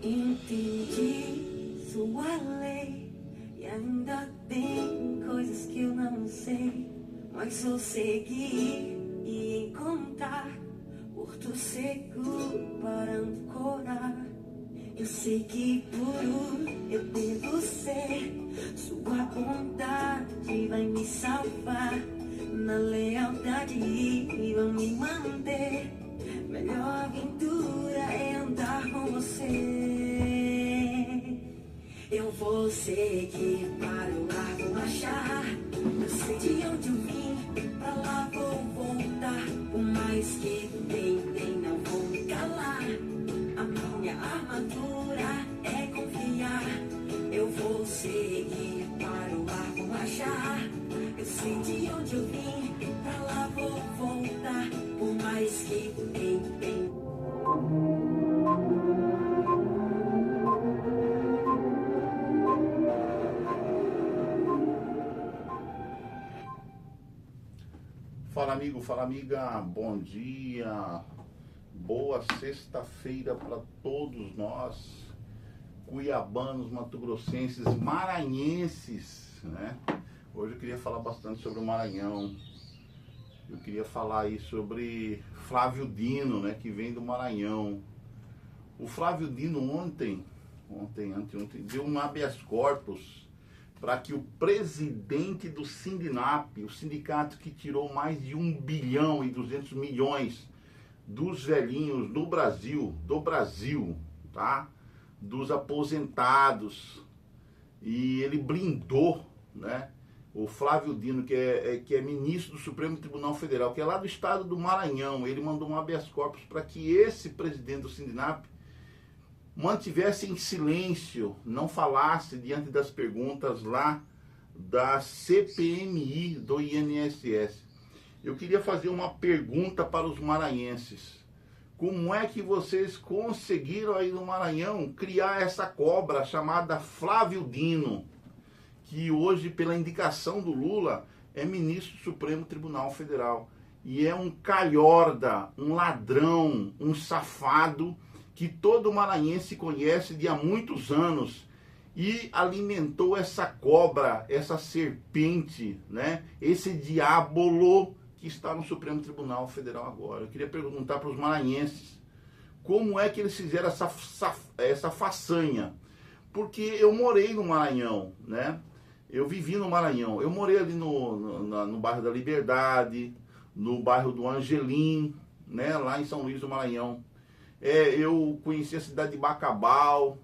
Entendi sua lei e ainda tem coisas que eu não sei, mas sou seguir e encontrar porto seguro para ancorar. Eu sei que puro eu devo ser, sua bondade vai me salvar, na lealdade vão me manter. Melhor aventura é andar com você. Eu vou seguir para o largo achar. Eu sei de onde eu vim, pra lá vou voltar. Por mais que tentem, não vou me calar. A minha armadura é confiar. Eu vou seguir para o largo achar. Eu sei de onde eu vim, pra lá vou voltar. Por mais que tentem. Fala amigo, fala amiga, bom dia, boa sexta-feira para todos nós, cuiabanos, mato-grossenses, maranhenses, né? Hoje eu queria falar bastante sobre o Maranhão, eu queria falar aí sobre Flávio Dino, né, que vem do Maranhão. O Flávio Dino ontem deu um habeas corpus para que o presidente do Sindinap, o sindicato que tirou mais de 1 bilhão e 200 milhões dos velhinhos do Brasil, tá? Dos aposentados, e ele blindou, né? O Flávio Dino, que é ministro do Supremo Tribunal Federal, que é lá do estado do Maranhão, ele mandou um habeas corpus para que esse presidente do Sindinap mantivesse em silêncio, não falasse diante das perguntas lá da CPMI do INSS. Eu queria fazer uma pergunta para os maranhenses. Como é que vocês conseguiram aí no Maranhão criar essa cobra chamada Flávio Dino, que hoje, pela indicação do Lula, é ministro do Supremo Tribunal Federal e é um calhorda, um ladrão, um safado, que todo maranhense conhece de há muitos anos e alimentou essa cobra, essa serpente, né? Esse diabolo que está no Supremo Tribunal Federal agora. Eu queria perguntar para os maranhenses, como é que eles fizeram essa façanha? Porque eu morei no Maranhão, né? Eu vivi no Maranhão, eu morei ali no bairro da Liberdade, no bairro do Angelim, né? Lá em São Luís do Maranhão. Eu conheci a cidade de Bacabal,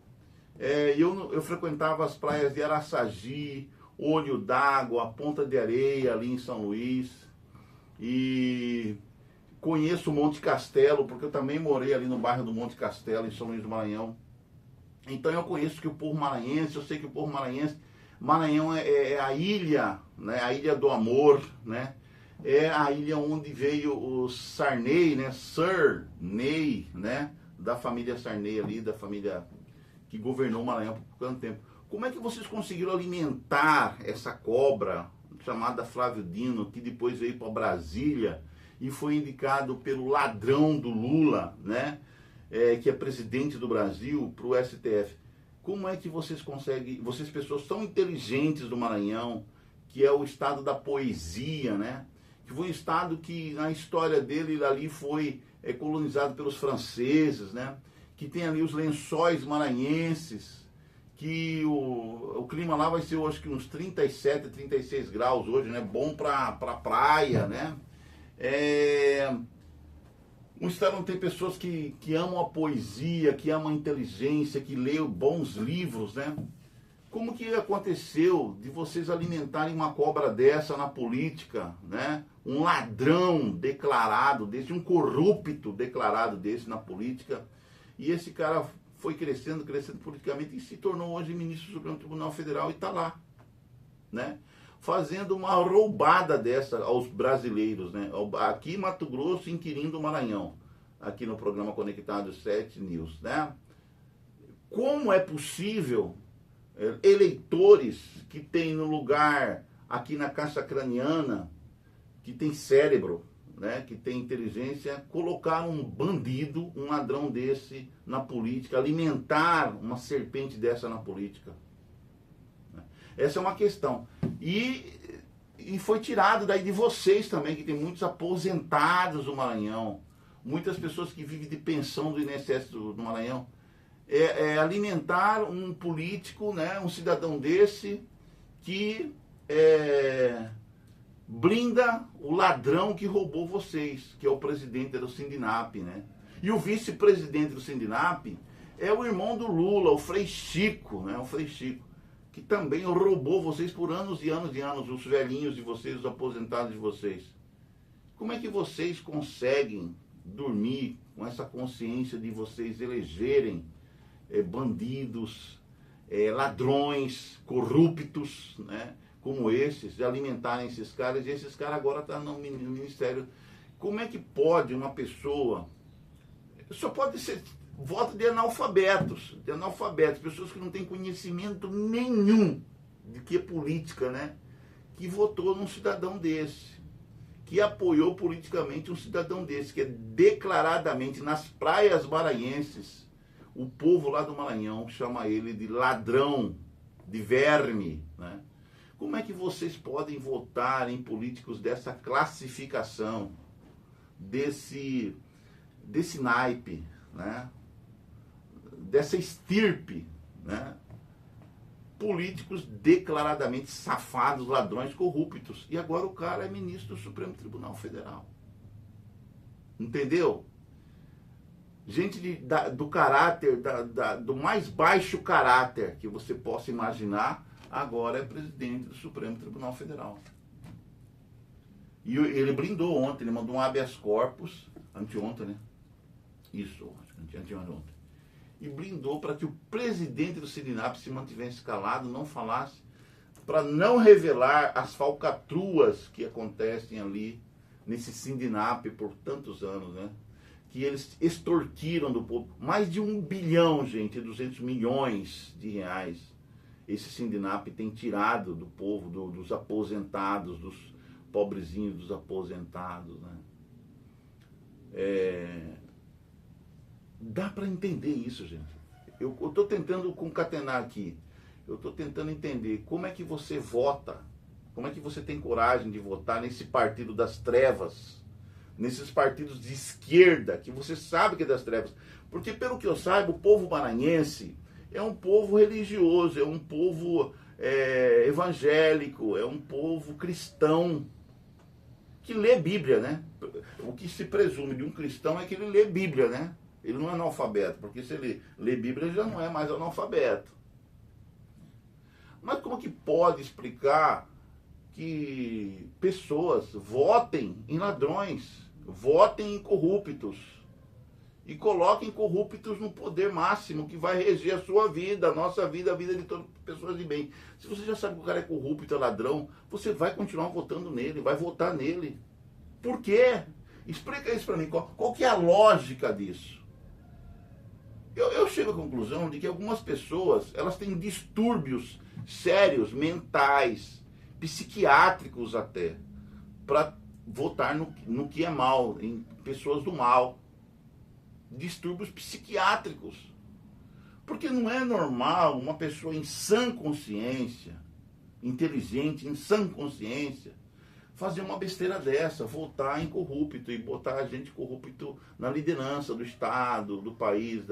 eu frequentava as praias de Araçagi, Olho d'Água, Ponta de Areia, ali em São Luís, e conheço o Monte Castelo, porque eu também morei ali no bairro do Monte Castelo, em São Luís do Maranhão. Então eu conheço que o povo maranhense, eu sei que o povo maranhense, Maranhão é a ilha, né, a ilha do amor, né? É a ilha onde veio o Sarney, né? Sir Ney, né? Da família Sarney ali, da família que governou o Maranhão por tanto tempo. Como é que vocês conseguiram alimentar essa cobra chamada Flávio Dino, que depois veio para Brasília e foi indicado pelo ladrão do Lula, né? Que é presidente do Brasil, para o STF. Como é que vocês conseguem, vocês pessoas tão inteligentes do Maranhão, que é o estado da poesia, né? Que foi um estado que na história dele ali foi colonizado pelos franceses, né? Que tem ali os lençóis maranhenses, que o clima lá vai ser, eu acho que uns 37, 36 graus hoje, né? Bom pra praia, né? Um estado onde tem pessoas que amam a poesia, que amam a inteligência, que leem bons livros, né? Como que aconteceu de vocês alimentarem uma cobra dessa na política, né? Um ladrão declarado desse, um corrupto declarado desse na política, e esse cara foi crescendo politicamente e se tornou hoje ministro do Supremo Tribunal Federal e está lá, né? Fazendo uma roubada dessa aos brasileiros, né? Aqui em Mato Grosso, inquirindo o Maranhão, aqui no programa Conectado 7 News, né? Como é possível eleitores que tem no lugar aqui na caixa craniana, que tem cérebro, né, que tem inteligência, colocar um bandido, um ladrão desse na política, alimentar uma serpente dessa na política? Essa é uma questão. E foi tirado daí de vocês também, que tem muitos aposentados do Maranhão, muitas pessoas que vivem de pensão do INSS do Maranhão. Alimentar um político, né, um cidadão desse, que blinda o ladrão que roubou vocês, que é o presidente do Sindinap, né? E o vice-presidente do Sindinap é o irmão do Lula, o Frei Chico, né? O Frei Chico, que também roubou vocês por anos e anos e anos, os velhinhos de vocês, os aposentados de vocês. Como é que vocês conseguem dormir com essa consciência de vocês elegerem bandidos, ladrões, corruptos, né, como esses, de alimentarem esses caras, e esses caras agora estão no ministério? Como é que pode uma pessoa... Só pode ser voto de analfabetos, pessoas que não têm conhecimento nenhum de que é política, né? Que votou num cidadão desse, que apoiou politicamente um cidadão desse, que é declaradamente nas praias maranhenses, o povo lá do Maranhão chama ele de ladrão, de verme, né? Como é que vocês podem votar em políticos dessa classificação, desse naipe, né? Dessa estirpe, né? Políticos declaradamente safados, ladrões, corruptos. E agora o cara é ministro do Supremo Tribunal Federal. Entendeu? Gente do caráter, do mais baixo caráter que você possa imaginar, agora é presidente do Supremo Tribunal Federal. E ele blindou ontem, ele mandou um habeas corpus, anteontem, né? Isso, anteontem. E blindou para que o presidente do Sindinap se mantivesse calado, não falasse, para não revelar as falcatruas que acontecem ali nesse Sindinap por tantos anos, né? Que eles extorquiram do povo mais de 1 bilhão, gente, 200 milhões de reais. Esse Sindinap tem tirado do povo, dos aposentados, dos pobrezinhos dos aposentados, né? Dá para entender isso, gente. Eu estou tentando concatenar aqui. Eu estou tentando entender como é que você vota, como é que você tem coragem de votar nesse partido das trevas, nesses partidos de esquerda, que você sabe que é das trevas. Porque, pelo que eu saiba, o povo maranhense é um povo religioso, é um povo evangélico, é um povo cristão, que lê Bíblia, né? O que se presume de um cristão é que ele lê Bíblia, né? Ele não é analfabeto, porque se ele lê Bíblia, ele já não é mais analfabeto. Mas como que pode explicar que pessoas votem em ladrões, votem em corruptos, e coloquem corruptos no poder máximo, que vai reger a sua vida, a nossa vida, a vida de todas as pessoas de bem? Se você já sabe que o cara é corrupto, é ladrão, você vai continuar votando nele, vai votar nele. Por quê? Explica isso para mim, qual que é a lógica disso? Eu chego à conclusão de que algumas pessoas, elas têm distúrbios sérios, mentais, psiquiátricos até, para votar no que é mal, em pessoas do mal. Distúrbios psiquiátricos. Porque não é normal uma pessoa em sã consciência, inteligente, em sã consciência, fazer uma besteira dessa, votar em corrupto e botar a gente corrupto na liderança do Estado, do país.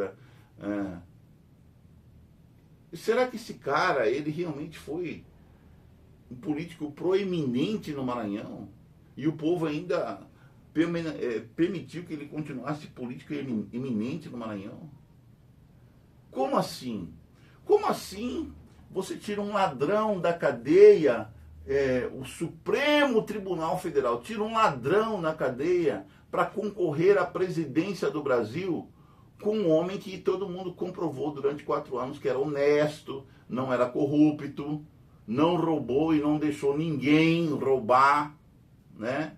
Será que esse cara, ele realmente foi um político proeminente no Maranhão? E o povo ainda permitiu que ele continuasse político eminente no Maranhão? Como assim? Como assim você tira um ladrão da cadeia, o Supremo Tribunal Federal tira um ladrão na cadeia para concorrer à presidência do Brasil, com um homem que todo mundo comprovou durante 4 anos que era honesto, não era corrupto, não roubou e não deixou ninguém roubar, né?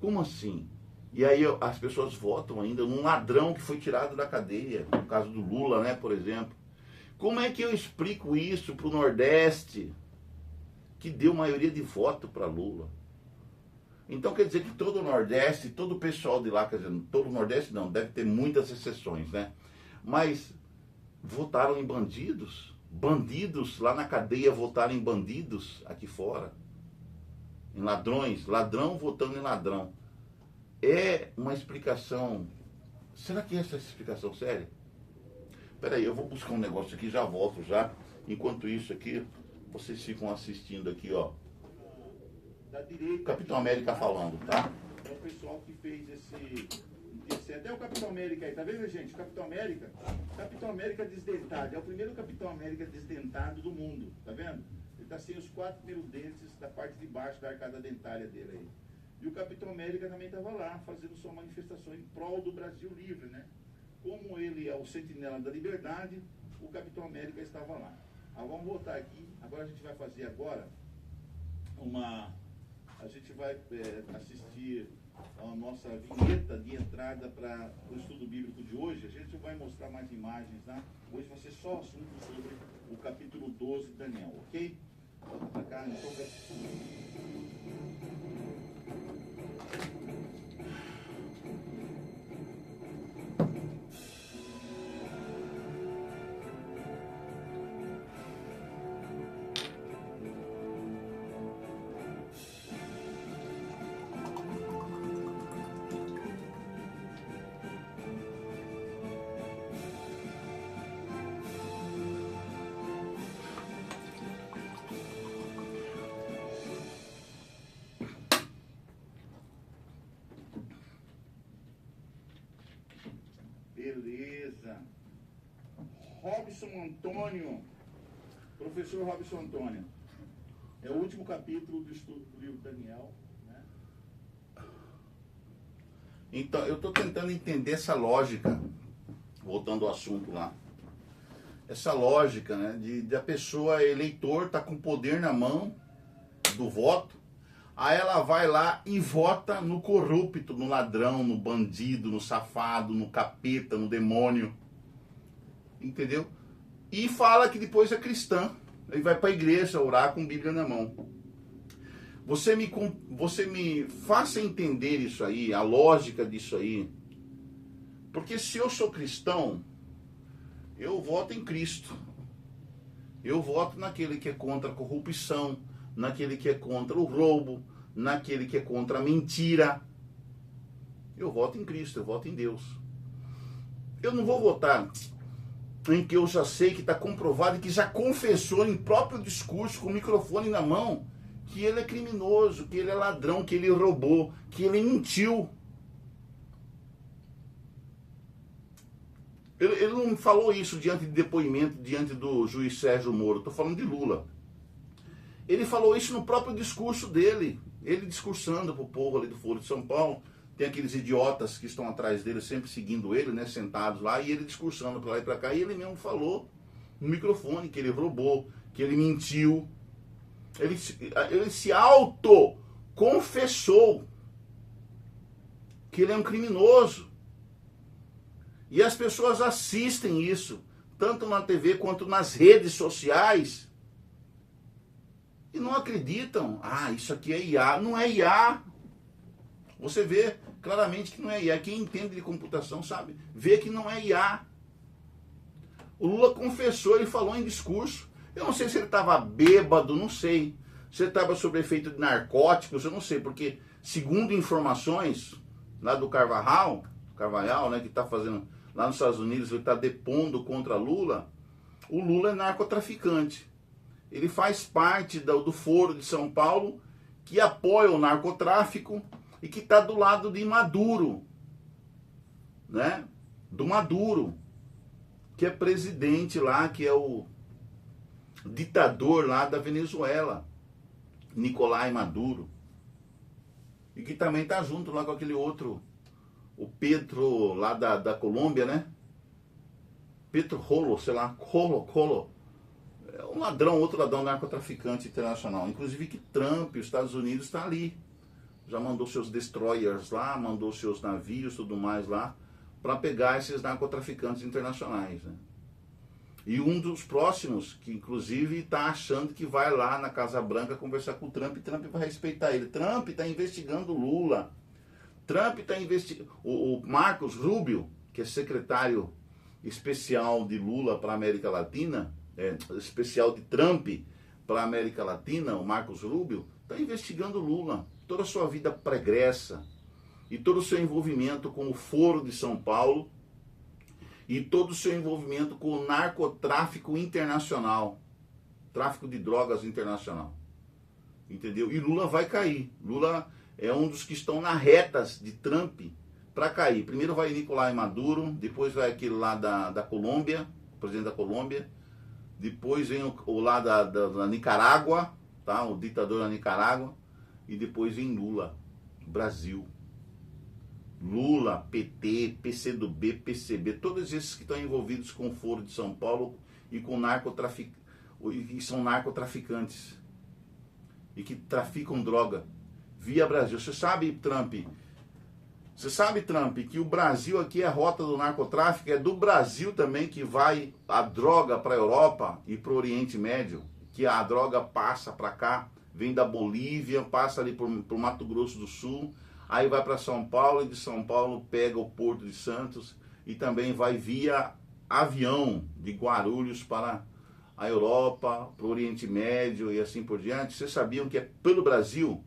Como assim? E aí as pessoas votam ainda num ladrão que foi tirado da cadeia, no caso do Lula, né, por exemplo. Como é que eu explico isso para o Nordeste, que deu maioria de voto para Lula? Então quer dizer que todo o Nordeste, todo o pessoal de lá, quer dizer, todo o Nordeste não, deve ter muitas exceções, né? Mas votaram em bandidos? Bandidos lá na cadeia votaram em bandidos aqui fora? Em ladrões? Ladrão votando em ladrão. É uma explicação... Será que essa é essa explicação séria? Peraí, eu vou buscar um negócio aqui, já volto já. Enquanto isso aqui, vocês ficam assistindo aqui, ó. Da direita. Capitão América falando, tá? É o pessoal que fez esse até o Capitão América aí, tá vendo, gente? Capitão América desdentado. É o primeiro Capitão América desdentado do mundo, tá vendo? Ele tá sem os 4 primeiros dentes da parte de baixo da arcada dentária dele aí. E o Capitão América também estava lá, fazendo sua manifestação em prol do Brasil livre, né? Como ele é o sentinela da liberdade, o Capitão América estava lá. Vamos voltar aqui. Agora a gente vai fazer a gente vai assistir a nossa vinheta de entrada para o estudo bíblico de hoje. A gente vai mostrar mais imagens, tá? Hoje vai ser só assunto sobre o capítulo 12 de Daniel, ok? Vamos para cá, então. Beleza. Robson Antônio. Professor Robson Antônio. É o último capítulo do estudo do livro de Daniel, né? Então, eu estou tentando entender essa lógica, voltando ao assunto lá. Essa lógica, né, de a pessoa, eleitor, tá com poder na mão do voto. Aí ela vai lá e vota no corrupto, no ladrão, no bandido, no safado, no capeta, no demônio. Entendeu? E fala que depois é cristã. Aí vai para a igreja orar com Bíblia na mão. Você me faça entender isso aí, a lógica disso aí. Porque se eu sou cristão, eu voto em Cristo. Eu voto naquele que é contra a corrupção, naquele que é contra o roubo, naquele que é contra a mentira. Eu voto em Cristo, eu voto em Deus. Eu não vou votar em que eu já sei que está comprovado, que já confessou em próprio discurso, com o microfone na mão, que ele é criminoso, que ele é ladrão, que ele roubou, que ele mentiu. Ele não falou isso diante de depoimento, diante do juiz Sérgio Moro. Estou falando de Lula. Ele falou isso no próprio discurso dele. Ele discursando para o povo ali do Foro de São Paulo. Tem aqueles idiotas que estão atrás dele, sempre seguindo ele, né, sentados lá, e ele discursando para lá e para cá. E ele mesmo falou no microfone que ele roubou, que ele mentiu. Ele se auto-confessou que ele é um criminoso. E as pessoas assistem isso, tanto na TV quanto nas redes sociais, e não acreditam. Isso aqui é IA. Não é IA. Você vê claramente que não é IA. Quem entende de computação sabe, vê que não é IA. O Lula confessou, ele falou em discurso. Eu não sei se ele estava bêbado, não sei. Se ele estava sob efeito de narcóticos, eu não sei. Porque, segundo informações lá do Carvajal, né, que está fazendo lá nos Estados Unidos, ele está depondo contra Lula. O Lula é narcotraficante. Ele faz parte do Foro de São Paulo, que apoia o narcotráfico e que está do lado de Maduro, né? Do Maduro, que é presidente lá, que é o ditador lá da Venezuela, Nicolás Maduro. E que também está junto lá com aquele outro, o Petro lá da Colômbia, né? Petro Rolo, sei lá, Colo. É um ladrão, outro ladrão, narcotraficante internacional. Inclusive que Trump, os Estados Unidos, está ali. Já mandou seus destroyers lá, mandou seus navios, tudo mais lá, para pegar esses narcotraficantes internacionais, né? E um dos próximos, que inclusive está achando que vai lá na Casa Branca conversar com o Trump, e Trump vai respeitar ele. Trump está investigando Lula. Trump está investigando. O Marcos Rubio, que é secretário especial de Lula para a América Latina, especial de Trump para a América Latina, o Marcos Rubio, está investigando Lula. Toda a sua vida pregressa e todo o seu envolvimento com o Foro de São Paulo, e todo o seu envolvimento com o narcotráfico internacional, tráfico de drogas internacional, entendeu? E Lula vai cair. Lula é um dos que estão na retas de Trump para cair. Primeiro vai Nicolás Maduro, depois vai aquele lá da Colômbia, presidente da Colômbia, depois vem o lá da Nicarágua, tá? O ditador da Nicarágua, e depois vem Lula, Brasil. Lula, PT, PCdoB, PCB, todos esses que estão envolvidos com o Foro de São Paulo e com e são narcotraficantes e que traficam droga via Brasil. Você sabe, Trump, que o Brasil aqui é a rota do narcotráfico, é do Brasil também que vai a droga para a Europa e para o Oriente Médio, que a droga passa para cá, vem da Bolívia, passa ali por Mato Grosso do Sul, aí vai para São Paulo, e de São Paulo pega o Porto de Santos e também vai via avião de Guarulhos para a Europa, para o Oriente Médio e assim por diante. Vocês sabiam que é pelo Brasil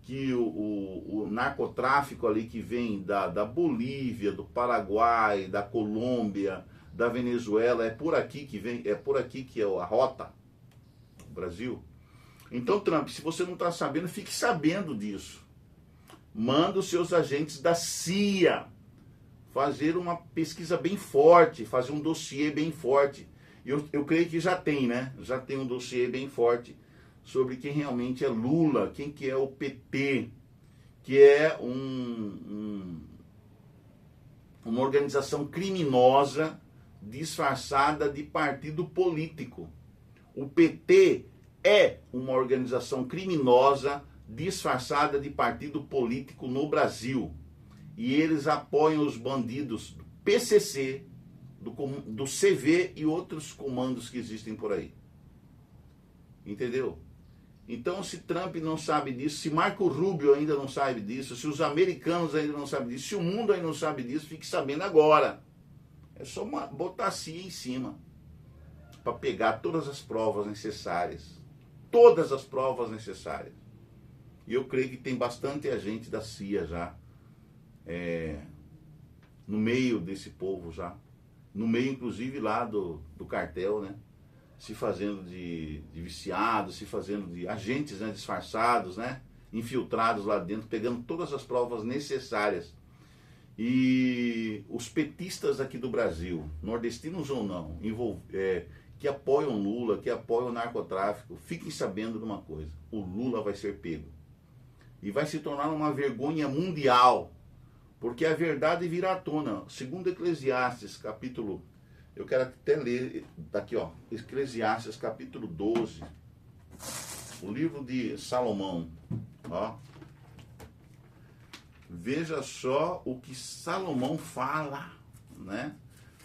que o narcotráfico ali que vem da Bolívia, do Paraguai, da Colômbia, da Venezuela, é por aqui que vem, é por aqui que é a rota, o Brasil. Então, Trump, se você não está sabendo, fique sabendo disso. Manda os seus agentes da CIA fazer uma pesquisa bem forte, fazer um dossiê bem forte. Eu creio que já tem, né? Já tem um dossiê bem forte sobre quem realmente é Lula, quem que é o PT, que é uma organização criminosa disfarçada de partido político. O PT é uma organização criminosa disfarçada de partido político no Brasil. E eles apoiam os bandidos do PCC, do CV e outros comandos que existem por aí. Entendeu? Então, se Trump não sabe disso, se Marco Rubio ainda não sabe disso, se os americanos ainda não sabem disso, se o mundo ainda não sabe disso, fique sabendo agora. É só botar a CIA em cima para pegar todas as provas necessárias. Todas as provas necessárias. E eu creio que tem bastante agente da CIA já no meio desse povo já. No meio, inclusive, lá do cartel, né? Se fazendo de viciados, se fazendo de agentes, né, disfarçados, né? Infiltrados lá dentro, pegando todas as provas necessárias. E os petistas aqui do Brasil, nordestinos ou não, que apoiam Lula, que apoiam o narcotráfico, fiquem sabendo de uma coisa: o Lula vai ser pego. E vai se tornar uma vergonha mundial, porque a verdade virá à tona. Segundo Eclesiastes, capítulo... Eu quero até ler daqui, ó. Eclesiastes, capítulo 12. O livro de Salomão. Ó. Veja só o que Salomão fala, né?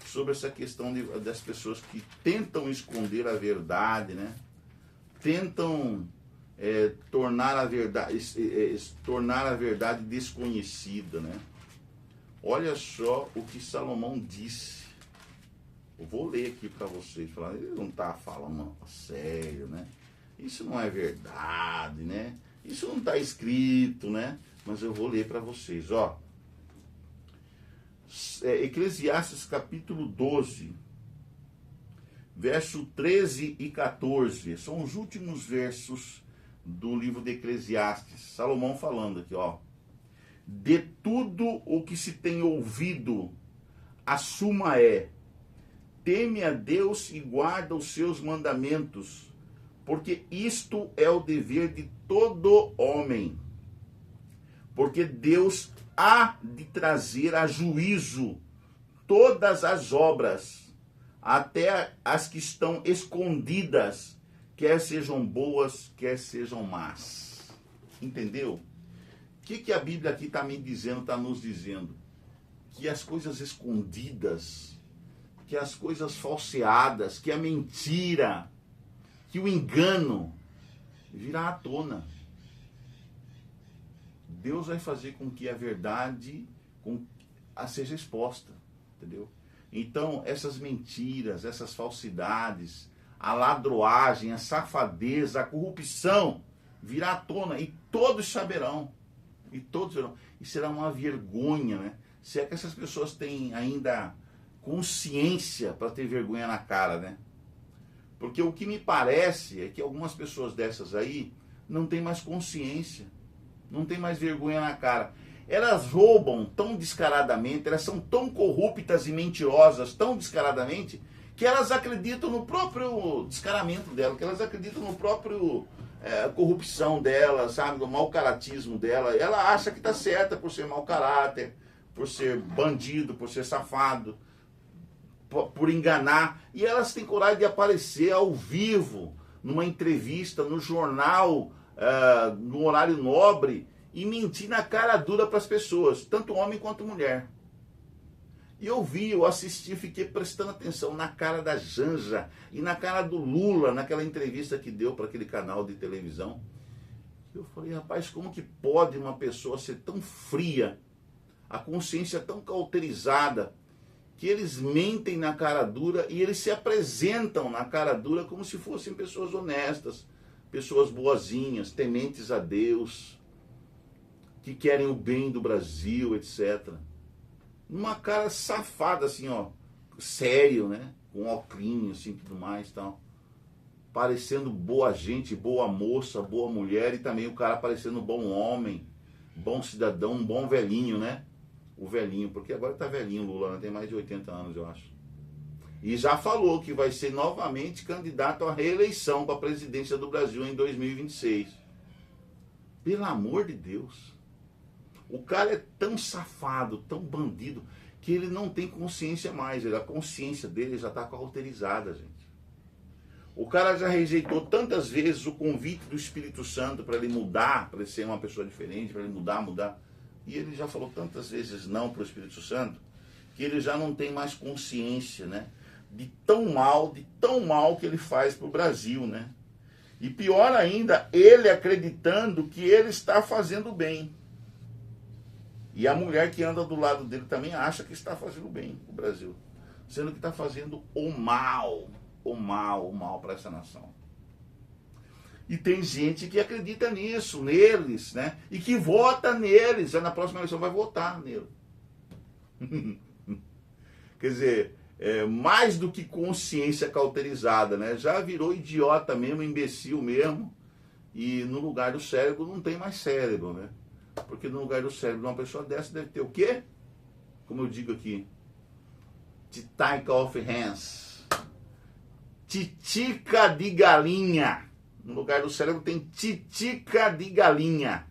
Sobre essa questão das pessoas que tentam esconder a verdade, né? Tentam tornar a verdade desconhecida, né? Olha só o que Salomão disse. Eu vou ler aqui para vocês. Ele não está falando sério, né? Isso não é verdade, né? Isso não está escrito, né? Mas eu vou ler para vocês, ó. Eclesiastes capítulo 12, verso 13 e 14. São os últimos versos do livro de Eclesiastes. Salomão falando aqui, ó. De tudo o que se tem ouvido, a suma é: teme a Deus e guarda os seus mandamentos, porque isto é o dever de todo homem. Porque Deus há de trazer a juízo todas as obras, até as que estão escondidas, quer sejam boas, quer sejam más. Entendeu? O que a Bíblia aqui está me dizendo, está nos dizendo? Que as coisas escondidas, que as coisas falseadas, que a mentira, que o engano virá à tona. Deus vai fazer com que a verdade seja exposta, entendeu? Então, essas mentiras, essas falsidades, a ladroagem, a safadeza, a corrupção virá à tona e todos saberão. E todos verão. E será uma vergonha, né? Se é que essas pessoas têm ainda consciência para ter vergonha na cara, né? Porque o que me parece é que algumas pessoas dessas aí não têm mais consciência, não têm mais vergonha na cara. Elas roubam tão descaradamente, elas são tão corruptas e mentirosas tão descaradamente, que elas acreditam no próprio descaramento dela, que elas acreditam no próprio corrupção dela, sabe, no mau caratismo dela. Ela acha que está certa por ser mau caráter, por ser bandido, por ser safado, por enganar. E elas têm coragem de aparecer ao vivo, numa entrevista, no jornal, no horário nobre, e mentir na cara dura para as pessoas, tanto homem quanto mulher. E eu assisti, fiquei prestando atenção na cara da Janja e na cara do Lula, naquela entrevista que deu para aquele canal de televisão. Eu falei, rapaz, como que pode uma pessoa ser tão fria, a consciência tão cauterizada, que eles mentem na cara dura e eles se apresentam na cara dura como se fossem pessoas honestas, pessoas boazinhas, tementes a Deus, que querem o bem do Brasil, etc. Numa cara safada, assim, ó, sério, né? Com óculos, assim, tudo mais, tal. Parecendo boa gente, boa moça, boa mulher, e também o cara parecendo bom homem, bom cidadão, um bom velhinho, né? O velhinho, porque agora tá velhinho o Lula, né? Tem mais de 80 anos, eu acho. E já falou que vai ser novamente candidato à reeleição para a presidência do Brasil em 2026. Pelo amor de Deus. O cara é tão safado, tão bandido, que ele não tem consciência mais. A consciência dele já está cauterizada, gente. O cara já rejeitou tantas vezes o convite do Espírito Santo para ele mudar, para ele ser uma pessoa diferente, para ele mudar. E ele já falou tantas vezes não para o Espírito Santo, que ele já não tem mais consciência, né? De tão mal que ele faz para o Brasil, né? E pior ainda, ele acreditando que ele está fazendo bem. E a mulher que anda do lado dele também acha que está fazendo bem o Brasil, sendo que está fazendo o mal para essa nação. E tem gente que acredita nisso, neles, né? E que vota neles, já na próxima eleição vai votar nele. Quer dizer, mais do que consciência cauterizada, né? Já virou idiota mesmo, imbecil mesmo, e no lugar do cérebro não tem mais cérebro, né? Porque no lugar do cérebro de uma pessoa dessa deve ter o quê? Como eu digo aqui, titica of hands, titica de galinha. No lugar do cérebro tem titica de galinha,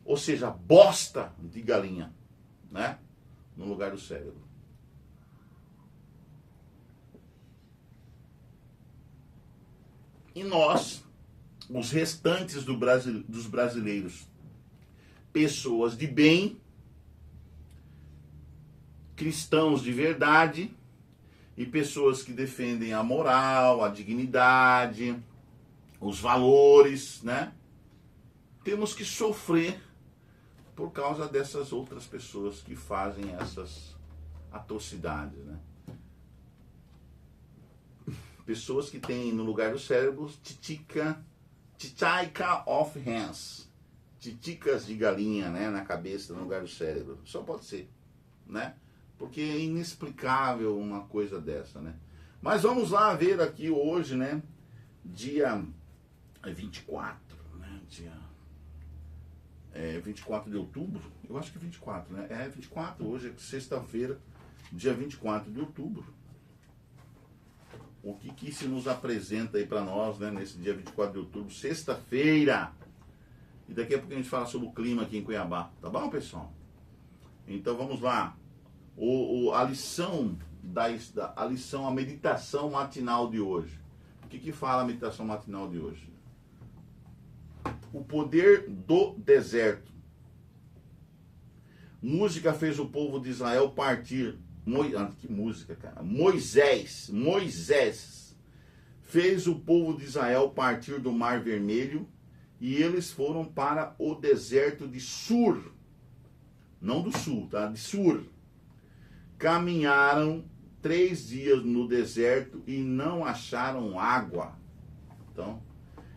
ou seja, bosta de galinha, né? No lugar do cérebro. E nós, os restantes dos brasileiros, pessoas de bem, cristãos de verdade e pessoas que defendem a moral, a dignidade, os valores, né? Temos que sofrer por causa dessas outras pessoas que fazem essas atrocidades, né? Pessoas que têm no lugar do cérebro titica of hands, titicas de galinha, né, na cabeça, no lugar do cérebro. Só pode ser, né? Porque é inexplicável uma coisa dessa, né? Mas vamos lá ver aqui hoje, né, dia 24, né, dia 24 de outubro, eu acho que é 24, né? 24, hoje é sexta-feira, dia 24 de outubro. O que se nos apresenta aí para nós, né, nesse dia 24 de outubro, sexta-feira. E daqui a pouco a gente fala sobre o clima aqui em Cuiabá. Tá bom, pessoal? Então vamos lá. A lição, a meditação matinal de hoje. O que fala a meditação matinal de hoje? O poder do deserto. Música fez o povo de Israel partir Que música, cara. Moisés fez o povo de Israel partir do Mar Vermelho e eles foram para o deserto de Sur. Não do sul, tá? De Sur. Caminharam 3 dias no deserto e não acharam água. Então,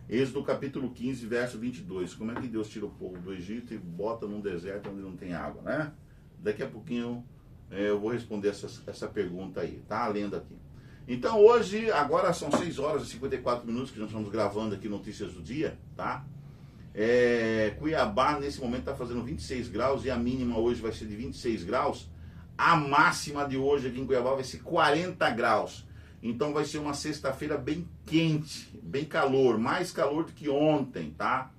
Êxodo capítulo 15, verso 22. Como é que Deus tira o povo do Egito e bota num deserto onde não tem água, né? Daqui a pouquinho eu vou responder essa pergunta aí, tá? Lendo aqui. Então hoje, agora são 6 horas e 54 minutos que nós estamos gravando aqui Notícias do Dia, tá? Cuiabá nesse momento está fazendo 26 graus e a mínima hoje vai ser de 26 graus. A máxima de hoje aqui em Cuiabá vai ser 40 graus. Então vai ser uma sexta-feira bem quente, bem calor, mais calor do que ontem, tá?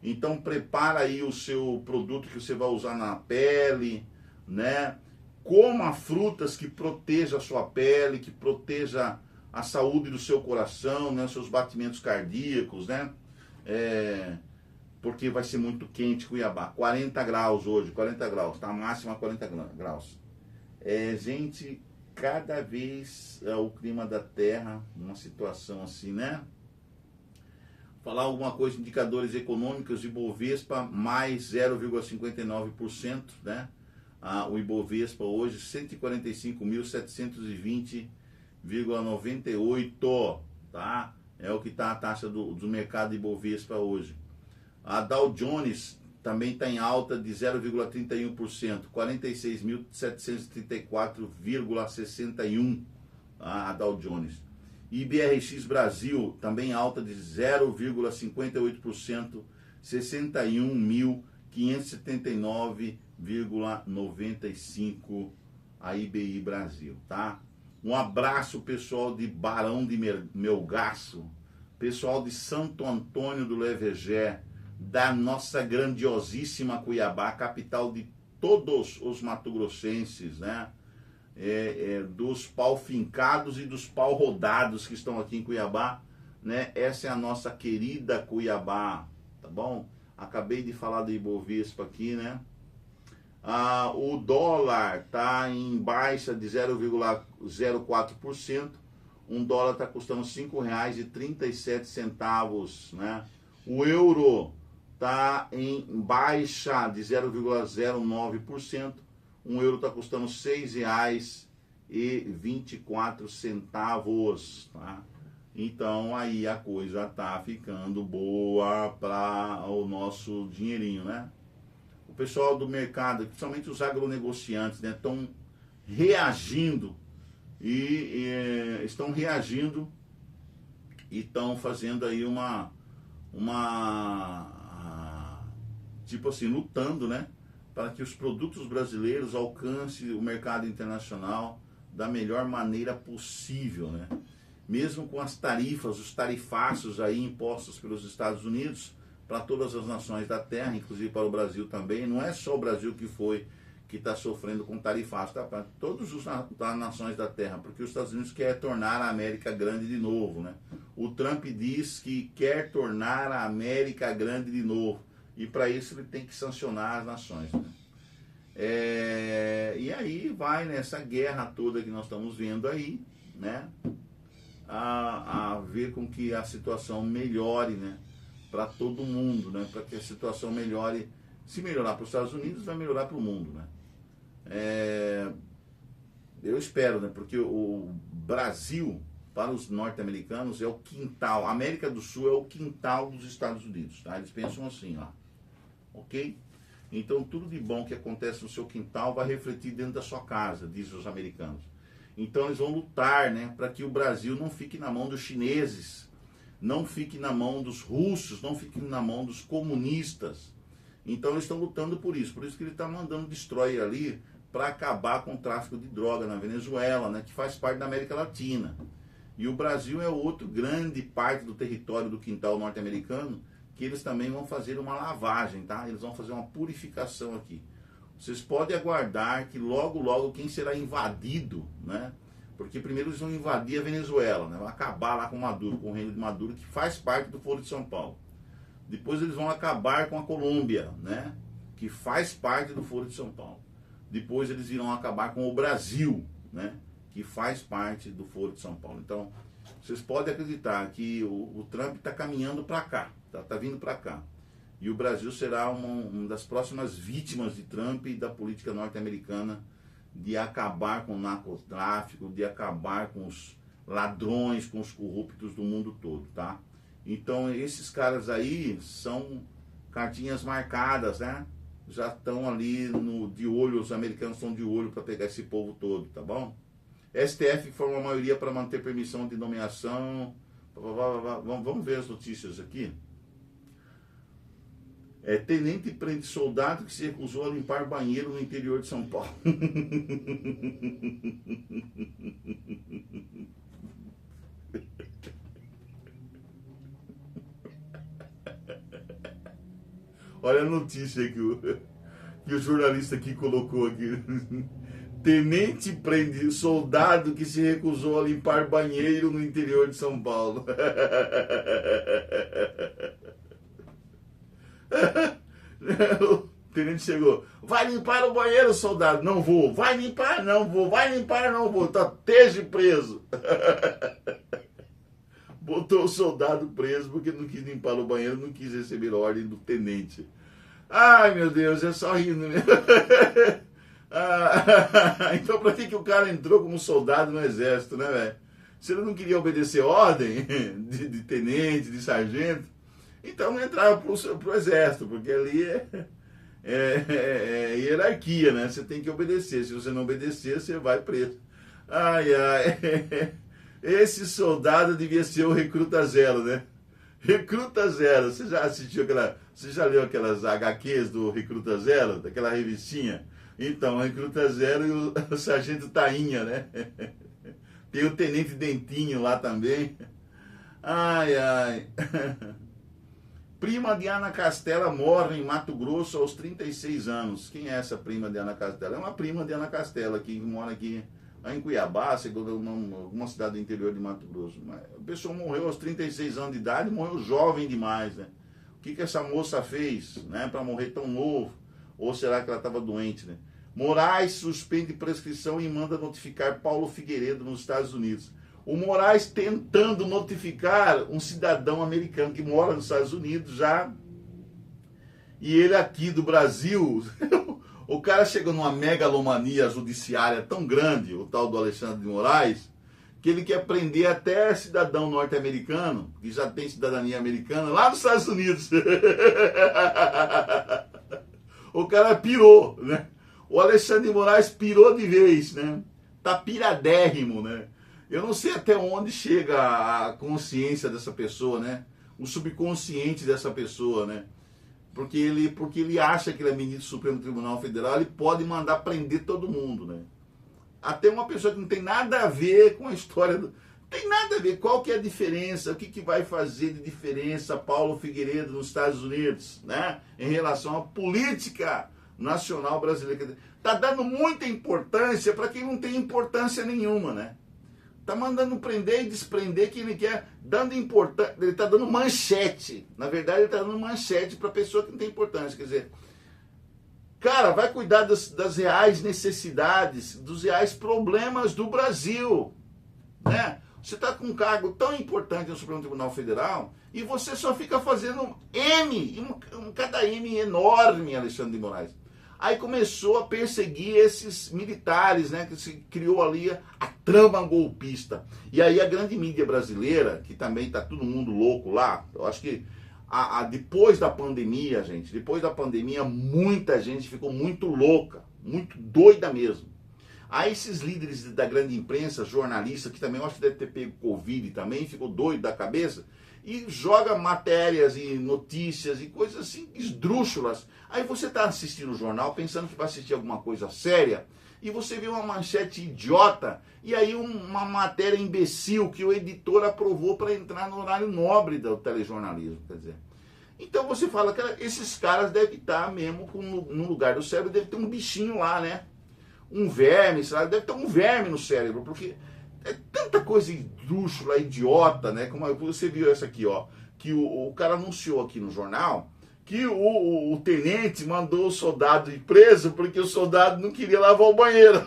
Então prepara aí o seu produto que você vai usar na pele, né? Coma frutas que protejam a sua pele, que proteja a saúde do seu coração, né? Seus batimentos cardíacos, né? Porque vai ser muito quente Cuiabá. 40 graus hoje, 40 graus, tá? A máxima 40 graus. Gente, cada vez o clima da Terra, uma situação assim, né? Falar alguma coisa, indicadores econômicos, Ibovespa mais 0,59%, né? O Ibovespa hoje 145.720,98, tá? É o que está a taxa do mercado Ibovespa hoje. A Dow Jones também está em alta de 0,31%, 46.734,61, a Dow Jones. IBRX Brasil também em alta de 0,58%, 61.579,95 a IBI Brasil, tá? Um abraço pessoal de Barão de Melgaço, pessoal de Santo Antônio do Levegé, da nossa grandiosíssima Cuiabá, capital de todos os matogrossenses, né? Dos pau-fincados e dos pau-rodados que estão aqui em Cuiabá, né? Essa é a nossa querida Cuiabá, tá bom? Acabei de falar do Ibovespa aqui, né? O dólar tá em baixa de 0,04%, um dólar está custando R$ 5,37, né? O euro está em baixa de 0,09%, um euro está custando R$ 6,24, tá? Então aí a coisa tá ficando boa para o nosso dinheirinho, né? O pessoal do mercado, principalmente os agronegociantes, né, estão reagindo estão reagindo e estão fazendo aí tipo assim, lutando, né, para que os produtos brasileiros alcancem o mercado internacional da melhor maneira possível, né? Mesmo com as tarifas, os tarifaços aí impostos pelos Estados Unidos para todas as nações da Terra, inclusive para o Brasil também. Não é só o Brasil que está sofrendo com tarifaços, tá? Para todas as nações da Terra, porque os Estados Unidos quer tornar a América grande de novo, né? O Trump diz que quer tornar a América grande de novo, e para isso ele tem que sancionar as nações, né? E aí vai nessa guerra toda que nós estamos vendo aí, né? A ver com que a situação melhore, né? Para todo mundo, né? Para que a situação melhore. Se melhorar para os Estados Unidos, vai melhorar para o mundo, né? Eu espero, né? Porque o Brasil, para os norte-americanos, é o quintal. A América do Sul é o quintal dos Estados Unidos, tá? Eles pensam assim, ó. Ok? Então, tudo de bom que acontece no seu quintal vai refletir dentro da sua casa, dizem os americanos. Então, eles vão lutar, né? Para que o Brasil não fique na mão dos chineses, não fique na mão dos russos, não fique na mão dos comunistas. Então eles estão lutando por isso que ele está mandando destroyer ali para acabar com o tráfico de droga na Venezuela, né, que faz parte da América Latina. E o Brasil é outro grande parte do território do quintal norte-americano, que eles também vão fazer uma lavagem, tá? Eles vão fazer uma purificação aqui. Vocês podem aguardar que logo, logo quem será invadido, né? Porque primeiro eles vão invadir a Venezuela, né? Vão acabar lá com Maduro, com o reino de Maduro, que faz parte do Foro de São Paulo. Depois eles vão acabar com a Colômbia, né? Que faz parte do Foro de São Paulo. Depois eles irão acabar com o Brasil, né, que faz parte do Foro de São Paulo. Então, vocês podem acreditar que o Trump está caminhando para cá, tá vindo para cá. E o Brasil será uma das próximas vítimas de Trump e da política norte-americana de acabar com o narcotráfico, de acabar com os ladrões, com os corruptos do mundo todo, tá? Então, esses caras aí são cartinhas marcadas, né? Já estão ali de olho, os americanos estão de olho para pegar esse povo todo, tá bom? STF forma a maioria para manter permissão de nomeação. Vamos ver as notícias aqui. Tenente prende soldado que se recusou a limpar banheiro no interior de São Paulo. Olha a notícia que o jornalista aqui colocou aqui. Tenente prende soldado que se recusou a limpar banheiro no interior de São Paulo. O tenente chegou. Vai limpar o banheiro, soldado. Não vou. Vai limpar, não vou. Vai limpar, não vou. Tá, esteja preso. Botou o soldado preso porque não quis limpar o banheiro, não quis receber a ordem do tenente. Ai, meu Deus, é só rindo mesmo. Então, pra que o cara entrou como soldado no exército, né, velho? Se ele não queria obedecer ordem de tenente, de sargento, então não entrava pro exército, porque ali é hierarquia, né? Você tem que obedecer. Se você não obedecer, você vai preso. Ai, ai. Esse soldado devia ser o Recruta Zero, né? Recruta Zero. Você já assistiu você já leu aquelas HQs do Recruta Zero, daquela revistinha? Então, o Recruta Zero e o Sargento Tainha, né? Tem o Tenente Dentinho lá também. Ai, ai. Prima de Ana Castela morre em Mato Grosso aos 36 anos. Quem é essa prima de Ana Castela? É uma prima de Ana Castela, que mora aqui em Cuiabá, alguma cidade do interior de Mato Grosso. A pessoa morreu aos 36 anos de idade, morreu jovem demais, né? O que essa moça fez, né, para morrer tão novo? Ou será que ela estava doente, né? Moraes suspende prescrição e manda notificar Paulo Figueiredo nos Estados Unidos. O Moraes tentando notificar um cidadão americano que mora nos Estados Unidos já. E ele aqui do Brasil, o cara chegou numa megalomania judiciária tão grande, o tal do Alexandre de Moraes, que ele quer prender até cidadão norte-americano, que já tem cidadania americana, lá nos Estados Unidos. O cara pirou, né? O Alexandre de Moraes pirou de vez, né? Tá piradérrimo, né? Eu não sei até onde chega a consciência dessa pessoa, né? O subconsciente dessa pessoa, né? Porque ele acha que ele é ministro do Supremo Tribunal Federal, ele pode mandar prender todo mundo, né? Até uma pessoa que não tem nada a ver com a história do... Não tem nada a ver. Qual que é a diferença? O que vai fazer de diferença Paulo Figueiredo nos Estados Unidos, né? Em relação à política nacional brasileira. Tá dando muita importância para quem não tem importância nenhuma, né? Tá mandando prender e desprender que ele quer, dando importância, ele tá dando manchete. Na verdade, ele tá dando manchete para pessoa que não tem importância. Quer dizer, cara, vai cuidar das reais necessidades, dos reais problemas do Brasil, né? Você tá com um cargo tão importante no Supremo Tribunal Federal e você só fica fazendo cada M enorme, Alexandre de Moraes. Aí começou a perseguir esses militares, né? Que se criou ali a trama golpista. E aí a grande mídia brasileira, que também tá todo mundo louco lá, eu acho que depois da pandemia, gente, depois da pandemia, muita gente ficou muito louca, muito doida mesmo. Aí esses líderes da grande imprensa, jornalistas, que também eu acho que deve ter pego Covid também, ficou doido da cabeça, e joga matérias e notícias e coisas assim esdrúxulas. Aí você está assistindo o jornal pensando que vai assistir alguma coisa séria e você vê uma manchete idiota e aí uma matéria imbecil que o editor aprovou para entrar no horário nobre do telejornalismo, quer dizer. Então você fala que esses caras devem estar mesmo no lugar do cérebro, deve ter um bichinho lá, né? Um verme, sei lá, deve ter um verme no cérebro, porque é tanta coisa esdrúxula, idiota, né? Como você viu essa aqui, ó. Que o cara anunciou aqui no jornal que o tenente mandou o soldado ir preso porque o soldado não queria lavar o banheiro.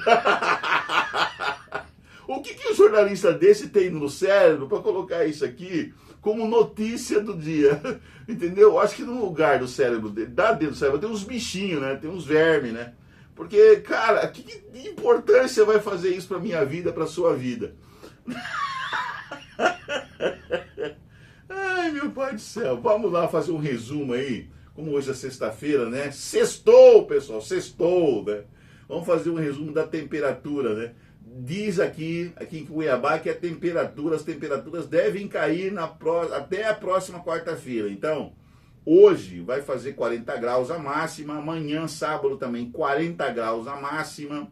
que um jornalista desse tem no cérebro para colocar isso aqui como notícia do dia? Entendeu? Eu acho que no lugar do cérebro dele, dentro do cérebro, tem uns bichinhos, né? Tem uns vermes, né? Porque, cara, que importância vai fazer isso para minha vida, para sua vida? Ai, meu pai do céu. Vamos lá fazer um resumo aí. Como hoje é sexta-feira, né? Sextou, pessoal, sextou, né? Vamos fazer um resumo da temperatura, né? Diz aqui em Cuiabá que as temperaturas devem cair até a próxima quarta-feira. Então, hoje vai fazer 40 graus a máxima, amanhã, sábado também 40 graus a máxima,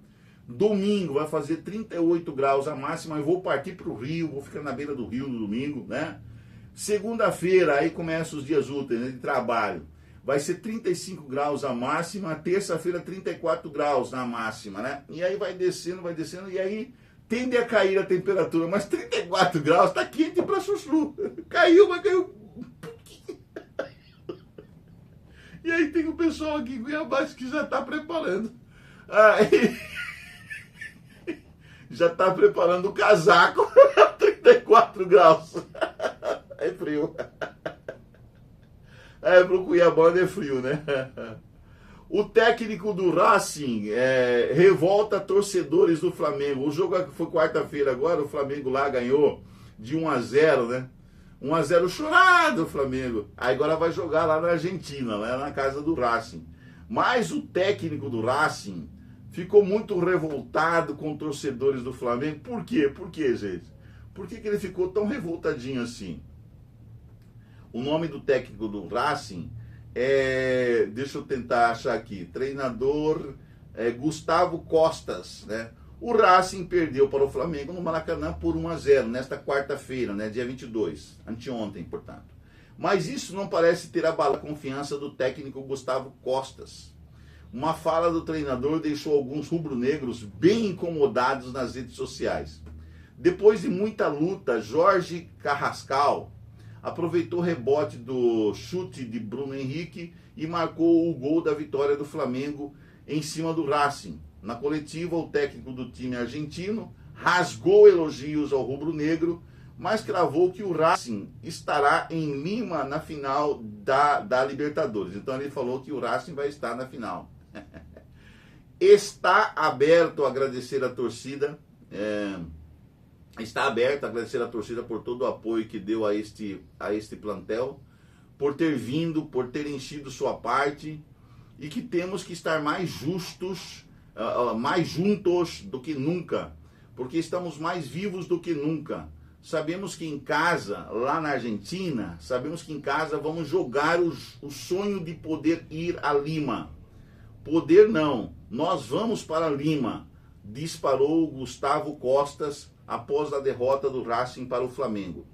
domingo vai fazer 38 graus a máxima, eu vou partir para o Rio, vou ficar na beira do Rio no domingo, né? Segunda-feira, aí começam os dias úteis, né, de trabalho. Vai ser 35 graus a máxima, terça-feira 34 graus na máxima, né? E aí vai descendo, e aí tende a cair a temperatura, mas 34 graus tá quente pra chuchu. Caiu, mas caiu um pouquinho. E aí tem o pessoal aqui em Cuiabá que já tá preparando. Já tá preparando o casaco, 34 graus. É frio. Pro Cuiabano é frio, né? O técnico do Racing revolta torcedores do Flamengo. O jogo foi quarta-feira agora, o Flamengo lá ganhou de 1-0, né? 1-0 chorado o Flamengo. Aí agora vai jogar lá na Argentina, lá na casa do Racing. Mas o técnico do Racing ficou muito revoltado com torcedores do Flamengo. Por quê? Por quê, gente? Por que ele ficou tão revoltadinho assim? O nome do técnico do Racing deixa eu tentar achar aqui, treinador Gustavo Costas, né? O Racing perdeu para o Flamengo no Maracanã por 1-0, nesta quarta-feira, né, dia 22, anteontem, portanto. Mas isso não parece ter abalado a confiança do técnico Gustavo Costas. Uma fala do treinador deixou alguns rubro-negros bem incomodados nas redes sociais. Depois de muita luta, Jorge Carrascal aproveitou o rebote do chute de Bruno Henrique e marcou o gol da vitória do Flamengo em cima do Racing. Na coletiva, o técnico do time argentino rasgou elogios ao rubro-negro, mas cravou que o Racing estará em Lima na final da Libertadores. Então ele falou que o Racing vai estar na final. Está aberto a agradecer a torcida... Está aberto a agradecer a torcida por todo o apoio que deu a este plantel, por ter vindo, por ter enchido sua parte, e que temos que estar mais justos, mais juntos do que nunca, porque estamos mais vivos do que nunca. Sabemos que em casa, lá na Argentina, vamos jogar o sonho de poder ir a Lima. Poder não, nós vamos para Lima, disparou Gustavo Costas, após a derrota do Racing para o Flamengo.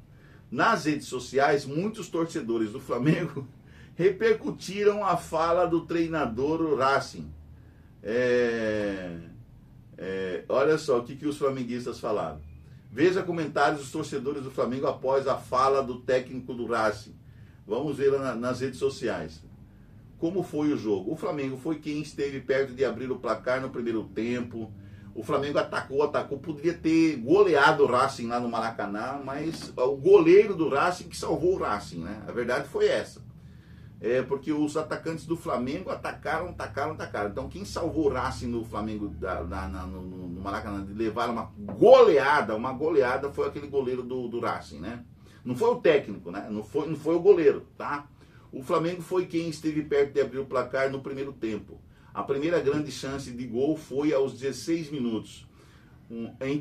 Nas redes sociais, muitos torcedores do Flamengo repercutiram a fala do treinador Racing. Olha só o que os flamenguistas falaram. Veja comentários dos torcedores do Flamengo após a fala do técnico do Racing. Vamos ver lá nas redes sociais. Como foi o jogo? O Flamengo foi quem esteve perto de abrir o placar no primeiro tempo. O Flamengo atacou, poderia ter goleado o Racing lá no Maracanã, mas o goleiro do Racing que salvou o Racing, né? A verdade foi essa. Porque os atacantes do Flamengo atacaram. Então quem salvou o Racing no Flamengo, no Maracanã, de levar uma goleada foi aquele goleiro do Racing, né? Não foi o técnico, né? Não foi o goleiro, tá? O Flamengo foi quem esteve perto de abrir o placar no primeiro tempo. A primeira grande chance de gol foi aos 16 minutos. Em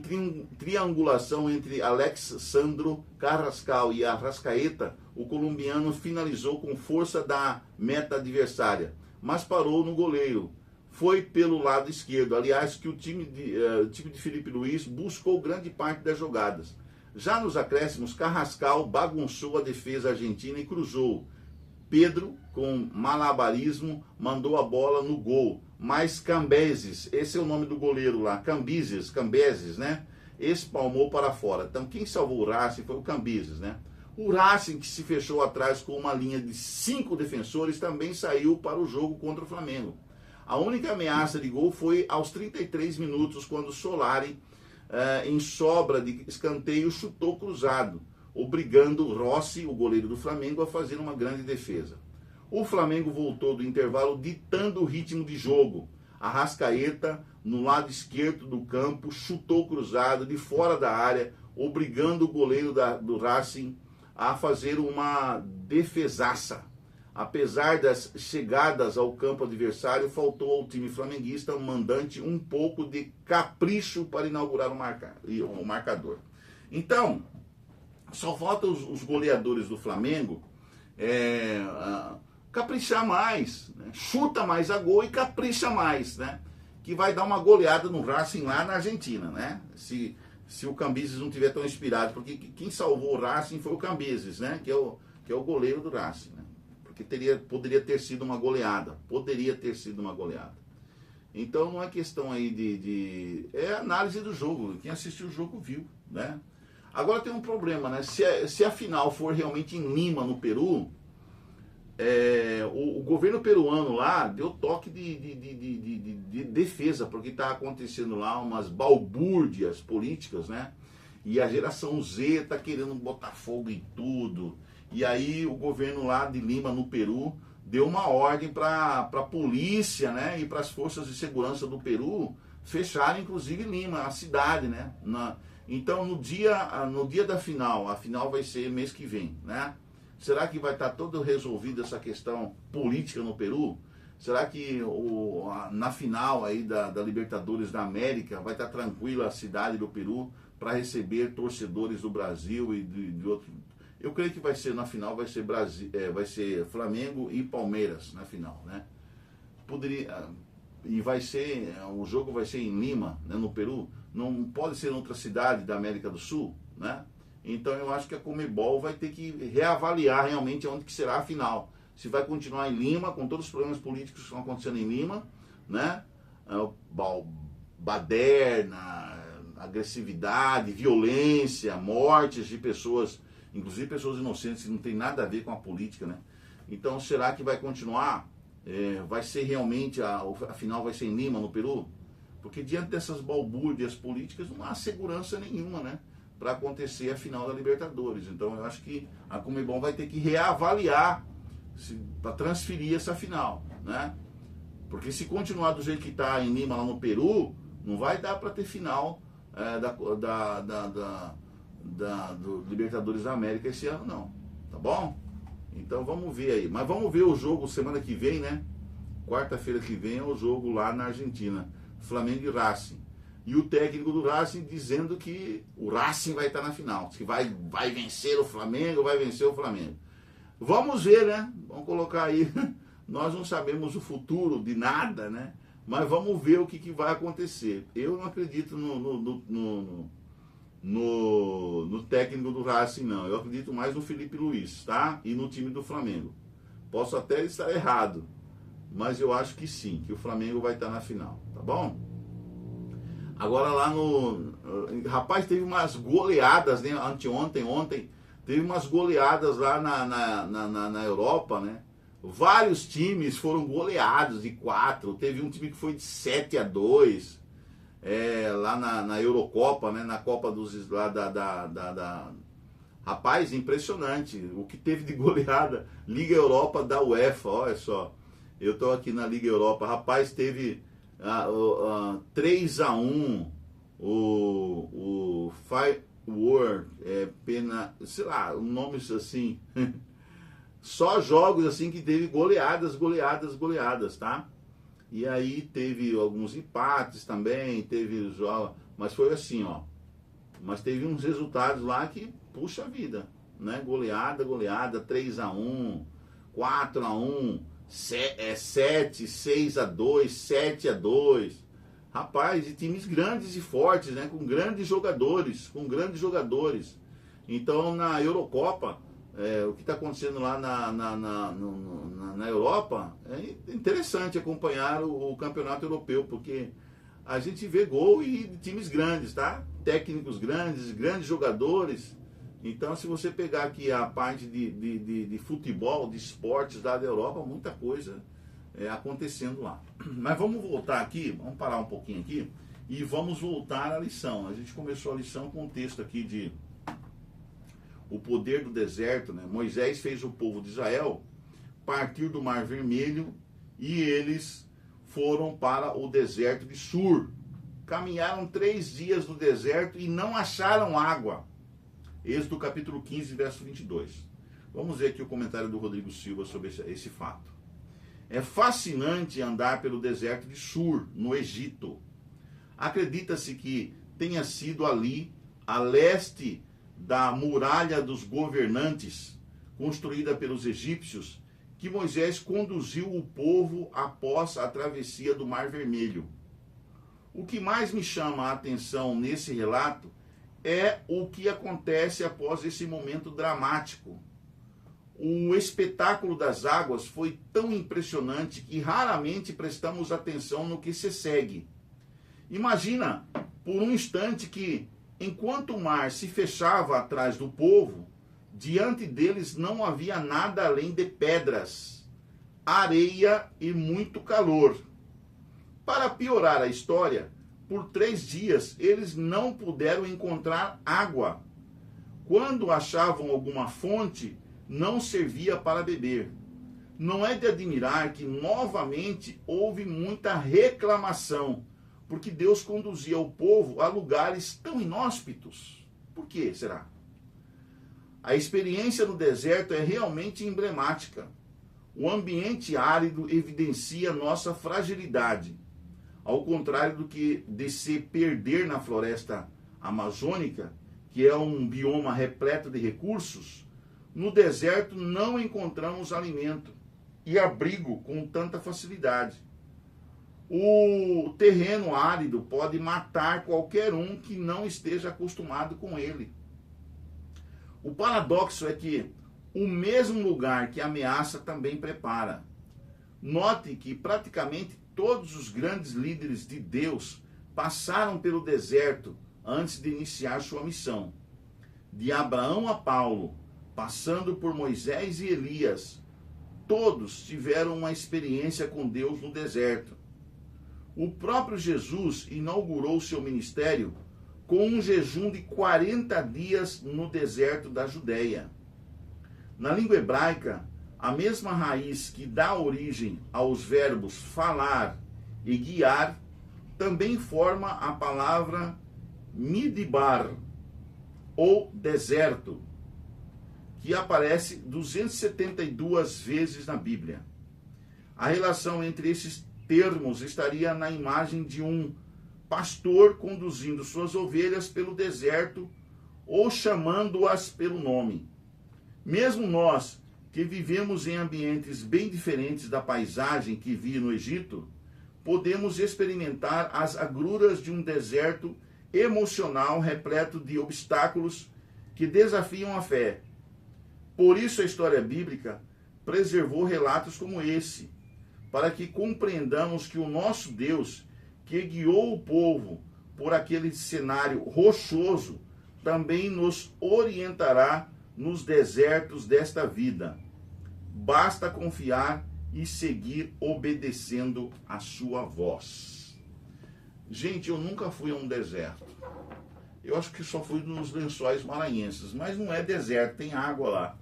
triangulação entre Alex Sandro Carrascal e Arrascaeta, o colombiano finalizou com força da meta adversária, mas parou no goleiro. Foi pelo lado esquerdo, aliás, que o time de Felipe Luiz buscou grande parte das jogadas. Já nos acréscimos, Carrascal bagunçou a defesa argentina e cruzou. Pedro, com malabarismo, mandou a bola no gol. Mas Cambeses, esse é o nome do goleiro lá, Cambeses, né? Espalmou para fora. Então quem salvou o Racing foi o Cambeses, né? O Racing, que se fechou atrás com uma linha de 5 defensores, também saiu para o jogo contra o Flamengo. A única ameaça de gol foi aos 33 minutos, quando Solari em sobra de escanteio, chutou cruzado, obrigando Rossi, o goleiro do Flamengo, a fazer uma grande defesa. O Flamengo voltou do intervalo ditando o ritmo de jogo. Arrascaeta, no lado esquerdo do campo, chutou cruzado de fora da área, obrigando o goleiro do Racing a fazer uma defesaça. Apesar das chegadas ao campo adversário, faltou ao time flamenguista, o mandante, um pouco de capricho para inaugurar o marcador. Então, só falta os goleadores do Flamengo caprichar mais, né? Chuta mais a gol e capricha mais, né? Que vai dar uma goleada no Racing lá na Argentina, né? Se o Cambises não tiver tão inspirado, porque quem salvou o Racing foi o Cambises, né? Que é o goleiro do Racing, né? Porque poderia ter sido uma goleada, Então não é questão aí é análise do jogo, quem assistiu o jogo viu, né? Agora tem um problema, né? Se a final for realmente em Lima, no Peru, o governo peruano lá deu toque de defesa, porque está acontecendo lá umas balbúrdias políticas, né? E a geração Z está querendo botar fogo em tudo. E aí o governo lá de Lima, no Peru, deu uma ordem para a polícia, né? E para as forças de segurança do Peru fecharem, inclusive, Lima, a cidade, né? Então, no dia da final, a final vai ser mês que vem, né? Será que vai estar todo resolvida essa questão política no Peru? Será que na final aí da Libertadores da América vai estar tranquila a cidade do Peru para receber torcedores do Brasil e de outros? Eu creio que na final vai ser Flamengo e Palmeiras na final, né? O jogo vai ser em Lima, né, no Peru. Não pode ser em outra cidade da América do Sul, né? Então eu acho que a Conmebol vai ter que reavaliar realmente onde que será a final. Se vai continuar em Lima, com todos os problemas políticos que estão acontecendo em Lima, né? Baderna, agressividade, violência, mortes de pessoas, inclusive pessoas inocentes que não tem nada a ver com a política, né? Então será que vai continuar? Vai ser realmente, a final vai ser em Lima, no Peru? Porque diante dessas balbúrdias políticas não há segurança nenhuma, né? Para acontecer a final da Libertadores. Então eu acho que a Conmebol vai ter que reavaliar para transferir essa final, né? Porque se continuar do jeito que está em Lima, lá no Peru, não vai dar para ter final do Libertadores da América esse ano, não. Tá bom? Então vamos ver aí. Mas vamos ver o jogo semana que vem, né? Quarta-feira que vem é o jogo lá na Argentina. Flamengo e Racing. E o técnico do Racing dizendo que o Racing vai estar na final. Que vai vencer o Flamengo, vai vencer o Flamengo. Vamos ver, né? Vamos colocar aí. Nós não sabemos o futuro de nada, né? Mas vamos ver o que vai acontecer. Eu não acredito no técnico do Racing, não. Eu acredito mais no Felipe Luiz, tá? E no time do Flamengo. Posso até estar errado, mas eu acho que sim, que o Flamengo vai estar na final, tá bom? Agora lá rapaz, teve umas goleadas, né? Ontem, teve umas goleadas lá na Europa, né? Vários times foram goleados de 4. Teve um time que foi de 7-2. Lá na Eurocopa, né? Na Copa dos... Rapaz, impressionante. O que teve de goleada. Liga Europa da UEFA, olha só. Eu tô aqui na Liga Europa. Rapaz, teve 3-1. O Fireworld, sei lá, nomes assim. Só jogos assim que teve goleadas, tá? E aí teve alguns empates também, teve jogos, mas foi assim, ó. Mas teve uns resultados lá que, puxa vida, né? Goleada, 3-1, 4-1, 7, 6-2, 7-2. Rapaz, e times grandes e fortes, né? Com grandes jogadores. Então, na Eurocopa, o que está acontecendo lá na Europa, é interessante acompanhar o campeonato europeu, porque a gente vê gol e times grandes, tá? Técnicos grandes jogadores. Então, se você pegar aqui a parte de futebol, de esportes lá da Europa, muita coisa acontecendo lá. Mas vamos voltar aqui, vamos parar um pouquinho aqui e vamos voltar à lição. A gente começou a lição com um texto aqui de o poder do deserto, né? Moisés fez o povo de Israel partir do Mar Vermelho e eles foram para o deserto de Sur. Caminharam 3 dias no deserto e não acharam água. Êxodo capítulo 15, verso 22. Vamos ver aqui o comentário do Rodrigo Silva sobre esse fato. É fascinante andar pelo deserto de Sur, no Egito. Acredita-se que tenha sido ali, a leste da muralha dos governantes, construída pelos egípcios, que Moisés conduziu o povo após a travessia do Mar Vermelho. O que mais me chama a atenção nesse relato é o que acontece após esse momento dramático. O espetáculo das águas foi tão impressionante que raramente prestamos atenção no que se segue. Imagina, por um instante, que enquanto o mar se fechava atrás do povo, diante deles não havia nada além de pedras, areia e muito calor. Para piorar a história, por 3 dias eles não puderam encontrar água. Quando achavam alguma fonte, não servia para beber. Não é de admirar que novamente houve muita reclamação, porque Deus conduzia o povo a lugares tão inóspitos. Por que será? A experiência no deserto é realmente emblemática. O ambiente árido evidencia nossa fragilidade. Ao contrário do que de se perder na floresta amazônica, que é um bioma repleto de recursos, no deserto não encontramos alimento e abrigo com tanta facilidade. O terreno árido pode matar qualquer um que não esteja acostumado com ele. O paradoxo é que o mesmo lugar que ameaça também prepara. Note que praticamente todos os grandes líderes de Deus passaram pelo deserto antes de iniciar sua missão. De Abraão a Paulo, passando por Moisés e Elias, todos tiveram uma experiência com Deus no deserto. O próprio Jesus inaugurou seu ministério com um jejum de 40 dias no deserto da Judeia. Na língua hebraica, a mesma raiz que dá origem aos verbos falar e guiar, também forma a palavra midbar, ou deserto, que aparece 272 vezes na Bíblia. A relação entre esses termos estaria na imagem de um pastor conduzindo suas ovelhas pelo deserto ou chamando-as pelo nome. Mesmo nós, que vivemos em ambientes bem diferentes da paisagem que vi no Egito, podemos experimentar as agruras de um deserto emocional repleto de obstáculos que desafiam a fé. Por isso a história bíblica preservou relatos como esse, para que compreendamos que o nosso Deus, que guiou o povo por aquele cenário rochoso, também nos orientará nos desertos desta vida. Basta confiar e seguir obedecendo a sua voz. Gente, eu nunca fui a um deserto. Eu acho que só fui nos Lençóis Maranhenses, mas não é deserto, tem água lá.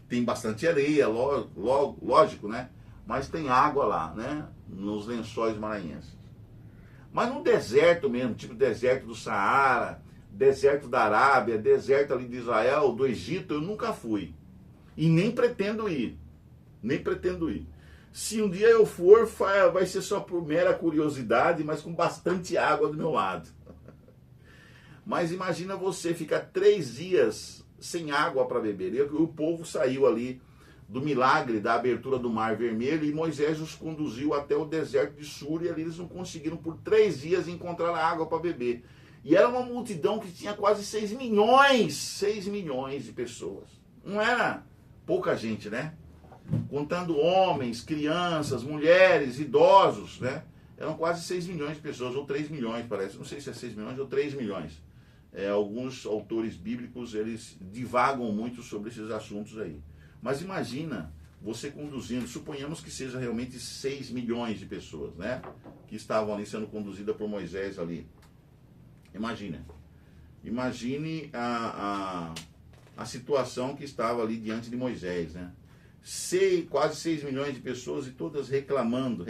Tem bastante areia, lógico, né? Mas tem água lá, né? Nos Lençóis Maranhenses. Mas no deserto mesmo, tipo deserto do Saara, deserto da Arábia, deserto ali de Israel, do Egito, eu nunca fui. E nem pretendo ir. Nem pretendo ir. Se um dia eu for, vai ser só por mera curiosidade, mas com bastante água do meu lado. Mas imagina você ficar 3 dias sem água para beber. E o povo saiu ali do milagre da abertura do Mar Vermelho e Moisés os conduziu até o deserto de Sur e ali eles não conseguiram por 3 dias encontrar água para beber. E era uma multidão que tinha quase 6 milhões de pessoas. Não era pouca gente, né? Contando homens, crianças, mulheres, idosos, né? Eram quase 6 milhões de pessoas, ou 3 milhões parece. Não sei se é 6 milhões ou 3 milhões. Alguns autores bíblicos, eles divagam muito sobre esses assuntos aí. Mas imagina você conduzindo, suponhamos que seja realmente 6 milhões de pessoas, né? Que estavam ali sendo conduzidas por Moisés ali. Imagine a situação que estava ali diante de Moisés, né? Quase 6 milhões de pessoas e todas reclamando,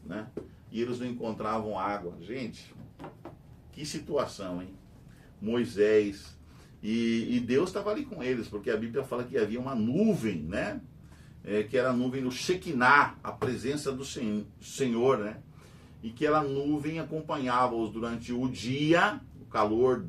né? E eles não encontravam água. Gente, que situação, hein? Moisés e Deus estava ali com eles, porque a Bíblia fala que havia uma nuvem, né? Que era a nuvem do Shekinah, a presença do Senhor, né? E que aquela nuvem acompanhava-os durante o dia, o calor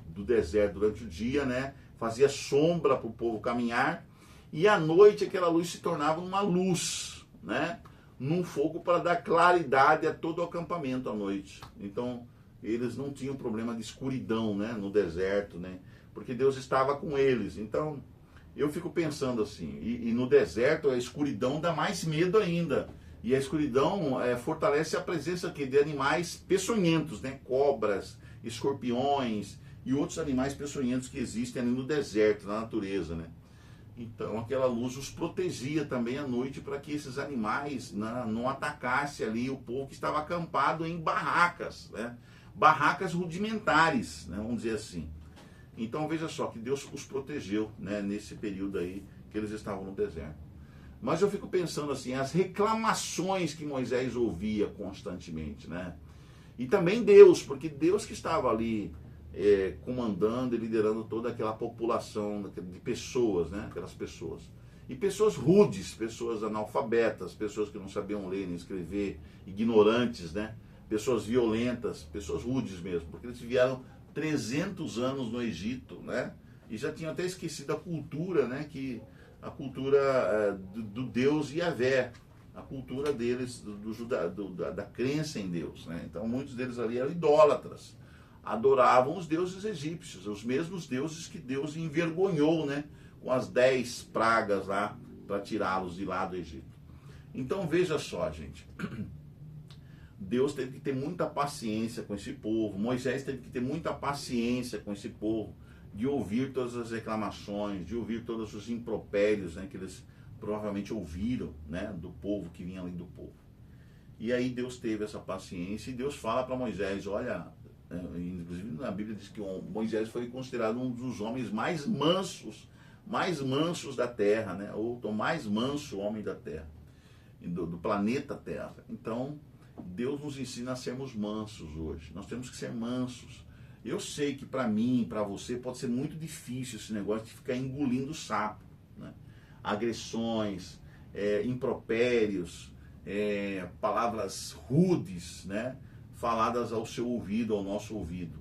do deserto durante o dia, né? Fazia sombra para o povo caminhar, e à noite aquela luz se tornava uma luz, né? Num fogo para dar claridade a todo o acampamento à noite. Então, eles não tinham problema de escuridão, né? No deserto, né? Porque Deus estava com eles. Então, eu fico pensando assim, e no deserto a escuridão dá mais medo ainda. E a escuridão fortalece a presença aqui de animais peçonhentos, né? Cobras, escorpiões e outros animais peçonhentos que existem ali no deserto, na natureza, né? Então aquela luz os protegia também à noite para que esses animais não atacassem ali o povo que estava acampado em barracas, né? Barracas rudimentares, né? Vamos dizer assim. Então veja só que Deus os protegeu, né? Nesse período aí que eles estavam no deserto. Mas eu fico pensando assim, as reclamações que Moisés ouvia constantemente, né? E também Deus, porque Deus que estava ali comandando e liderando toda aquela população de pessoas, né? Aquelas pessoas. E pessoas rudes, pessoas analfabetas, pessoas que não sabiam ler nem escrever, ignorantes, né? Pessoas violentas, pessoas rudes mesmo, porque eles vieram 300 anos no Egito, né? E já tinham até esquecido a cultura, né? A cultura do Deus Yahvé, a cultura deles, da crença em Deus, né? Então muitos deles ali eram idólatras, adoravam os deuses egípcios, os mesmos deuses que Deus envergonhou, né? Com as 10 pragas lá, para tirá-los de lá do Egito. Então veja só, gente, Deus teve que ter muita paciência com esse povo, Moisés teve que ter muita paciência com esse povo, de ouvir todas as reclamações, de ouvir todos os impropérios, né, que eles provavelmente ouviram, né, do povo, que vinha ali do povo. E aí Deus teve essa paciência e Deus fala para Moisés, olha, inclusive na Bíblia diz que Moisés foi considerado um dos homens mais mansos da terra, né, ou o mais manso homem da terra, do planeta Terra. Então, Deus nos ensina a sermos mansos hoje. Nós temos que ser mansos. Eu sei que para mim, para você, pode ser muito difícil esse negócio de ficar engolindo sapo, né? Agressões, impropérios, palavras rudes, né? Faladas ao seu ouvido, ao nosso ouvido.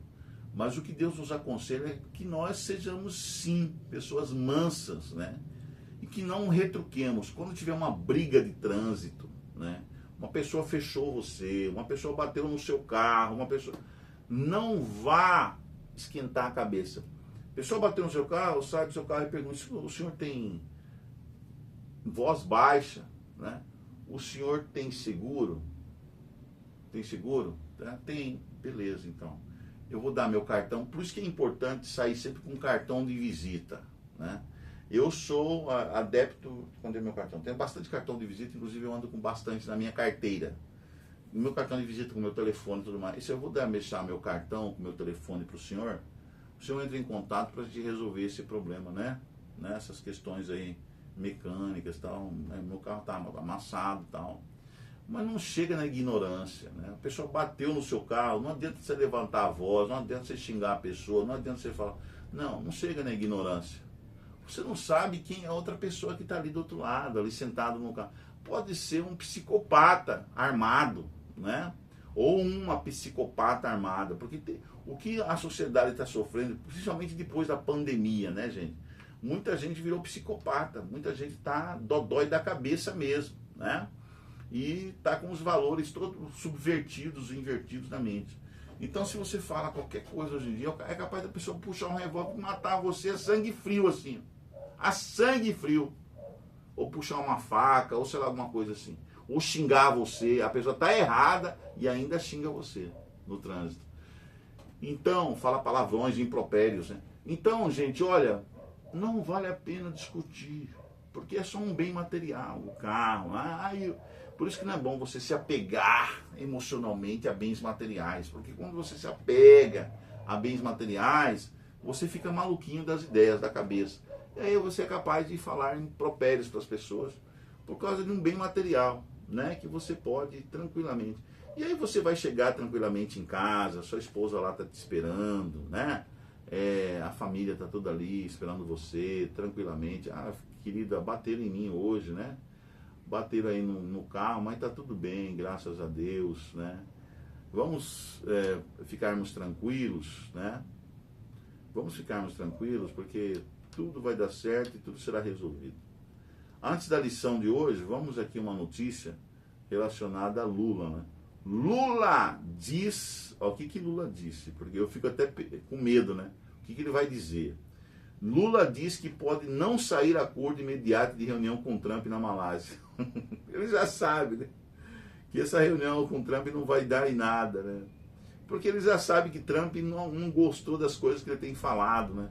Mas o que Deus nos aconselha é que nós sejamos, sim, pessoas mansas, né? E que não retruquemos. Quando tiver uma briga de trânsito, né? Uma pessoa fechou você, uma pessoa bateu no seu carro, uma pessoa... Não vá esquentar a cabeça. A pessoa bateu no seu carro, sai do seu carro e pergunta, o senhor tem voz baixa, né? O senhor tem seguro? Tem seguro? Tem, beleza, então. Eu vou dar meu cartão, por isso que é importante sair sempre com cartão de visita, né? Eu sou adepto, quando é meu cartão? Tenho bastante cartão de visita, inclusive eu ando com bastante na minha carteira. O meu cartão de visita com o meu telefone e tudo mais. E se eu vou deixar meu cartão com o meu telefone para o senhor entra em contato para a gente resolver esse problema, né? Essas questões aí mecânicas e tal. Né? Meu carro está amassado e tal. Mas não chega na ignorância, né? A pessoa bateu no seu carro, não adianta você levantar a voz, não adianta você xingar a pessoa, não adianta você falar... Não chega na ignorância. Você não sabe quem é a outra pessoa que está ali do outro lado, ali sentado no carro. Pode ser um psicopata armado, né? Ou uma psicopata armada, porque o que a sociedade está sofrendo, principalmente depois da pandemia, né, gente? Muita gente virou psicopata, muita gente está dodói da cabeça mesmo, né? E está com os valores todos subvertidos e invertidos na mente. Então, se você fala qualquer coisa hoje em dia, é capaz da pessoa puxar um revólver e matar você a sangue frio, assim. A sangue frio. Ou puxar uma faca, ou sei lá, alguma coisa assim. Ou xingar você, a pessoa está errada e ainda xinga você no trânsito. Então, fala palavrões, impropérios, né? Então, gente, olha, não vale a pena discutir. Porque é só um bem material, o carro. Por isso que não é bom você se apegar emocionalmente a bens materiais. Porque quando você se apega a bens materiais, você fica maluquinho das ideias, da cabeça. E aí você é capaz de falar impropérios para as pessoas por causa de um bem material, né? Que você pode tranquilamente. E aí você vai chegar tranquilamente em casa, sua esposa lá está te esperando, né? A família está toda ali esperando você, tranquilamente. Querida, bateram em mim hoje, né? Bateram aí no carro, mas está tudo bem, graças a Deus, né? Vamos ficarmos tranquilos, né? Vamos ficarmos tranquilos, porque tudo vai dar certo e tudo será resolvido. Antes da lição de hoje, vamos aqui uma notícia relacionada a Lula, né? Lula diz, o que Lula disse? Porque eu fico até com medo, né? O que ele vai dizer? Lula diz que pode não sair acordo imediato de reunião com Trump na Malásia. Ele já sabe, né? Que essa reunião com Trump não vai dar em nada, né? Porque ele já sabe que Trump não gostou das coisas que ele tem falado, né?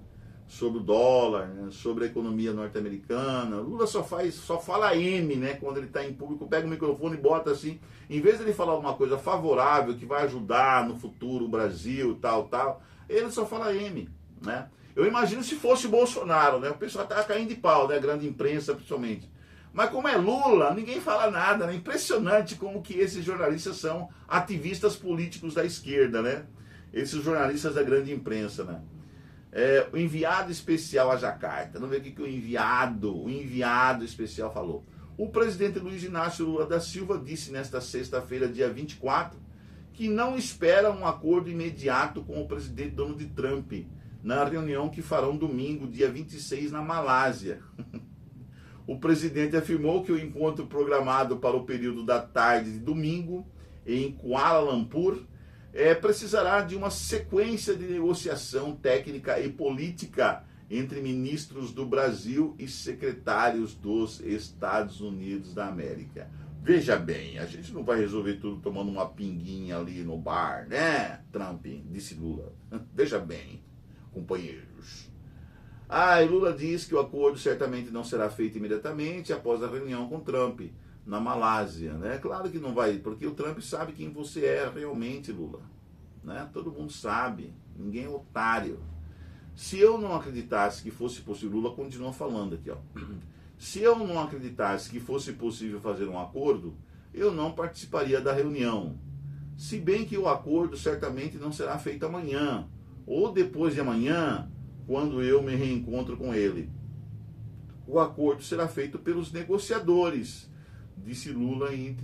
Sobre o dólar, né? Sobre a economia norte-americana. Lula só fala M, né? Quando ele está em público, pega o microfone e bota assim. Em vez de ele falar alguma coisa favorável, que vai ajudar no futuro o Brasil, tal, ele só fala M, né? Eu imagino se fosse o Bolsonaro, né? O pessoal estava caindo de pau, né? A grande imprensa, principalmente. Mas como é Lula, ninguém fala nada, né? Impressionante como que esses jornalistas são ativistas políticos da esquerda, né? Esses jornalistas da grande imprensa, né? O enviado especial a Jacarta. Vamos ver o que o enviado especial falou. O presidente Luiz Inácio Lula da Silva disse nesta sexta-feira, dia 24, que não espera um acordo imediato com o presidente Donald Trump na reunião que farão domingo, dia 26, na Malásia. O presidente afirmou que o encontro programado para o período da tarde de domingo em Kuala Lumpur precisará de uma sequência de negociação técnica e política entre ministros do Brasil e secretários dos Estados Unidos da América. Veja bem, a gente não vai resolver tudo tomando uma pinguinha ali no bar, né, Trump? Disse Lula. Veja bem, companheiros. E Lula diz que o acordo certamente não será feito imediatamente após a reunião com Trump na Malásia, né? Claro que não vai, porque o Trump sabe quem você é realmente, Lula, né? Todo mundo sabe, ninguém é otário. Se eu não acreditasse que fosse possível, Lula continua falando aqui, ó. Se eu não acreditasse que fosse possível fazer um acordo, eu não participaria da reunião. Se bem que o acordo certamente não será feito amanhã, ou depois de amanhã, quando eu me reencontro com ele. O acordo será feito pelos negociadores, disse Lula em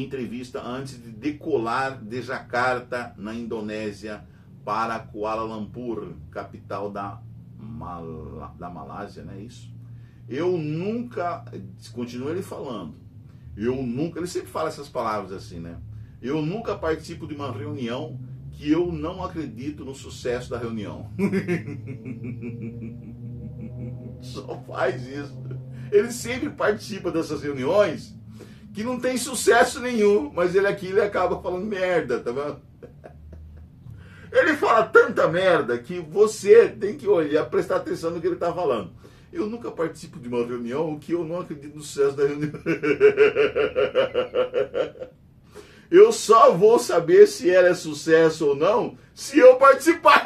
entrevista antes de decolar de Jacarta, na Indonésia, para Kuala Lumpur, capital da Malásia, não é isso? Eu nunca, continua ele falando, ele sempre fala essas palavras assim, né? Eu nunca participo de uma reunião que eu não acredito no sucesso da reunião. Só faz isso. Ele sempre participa dessas reuniões que não tem sucesso nenhum, mas ele acaba falando merda, tá vendo? Ele fala tanta merda que você tem que olhar, prestar atenção no que ele está falando. Eu nunca participo de uma reunião que eu não acredito no sucesso da reunião. Eu só vou saber se ela é sucesso ou não se eu participar.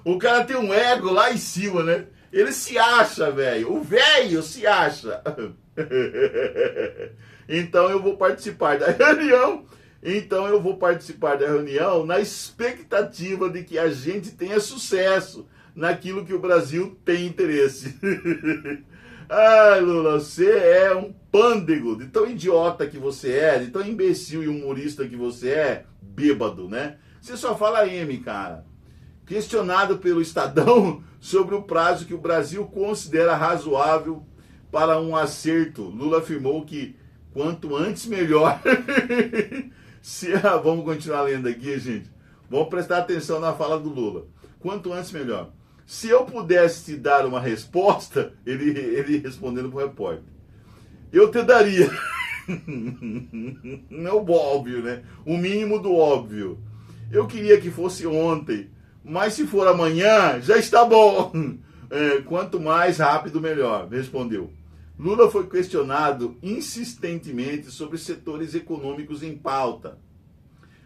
O cara tem um ego lá em cima, né? Ele se acha, velho. O velho se acha. Então eu vou participar da reunião. Na expectativa de que a gente tenha sucesso naquilo que o Brasil tem interesse. Ai, Lula, você é um pândego, de tão idiota que você é, de tão imbecil e humorista que você é, bêbado, né? Você só fala M, cara. Questionado pelo Estadão sobre o prazo que o Brasil considera razoável para um acerto, Lula afirmou que quanto antes melhor. Vamos continuar lendo aqui, gente. Vamos prestar atenção na fala do Lula. Quanto antes melhor. Se eu pudesse te dar uma resposta, ele respondendo para o repórter, eu te daria. Não é o óbvio, né? O mínimo do óbvio. Eu queria que fosse ontem, Mas se for amanhã, já está bom. Quanto mais rápido, melhor, respondeu. Lula foi questionado insistentemente sobre setores econômicos em pauta,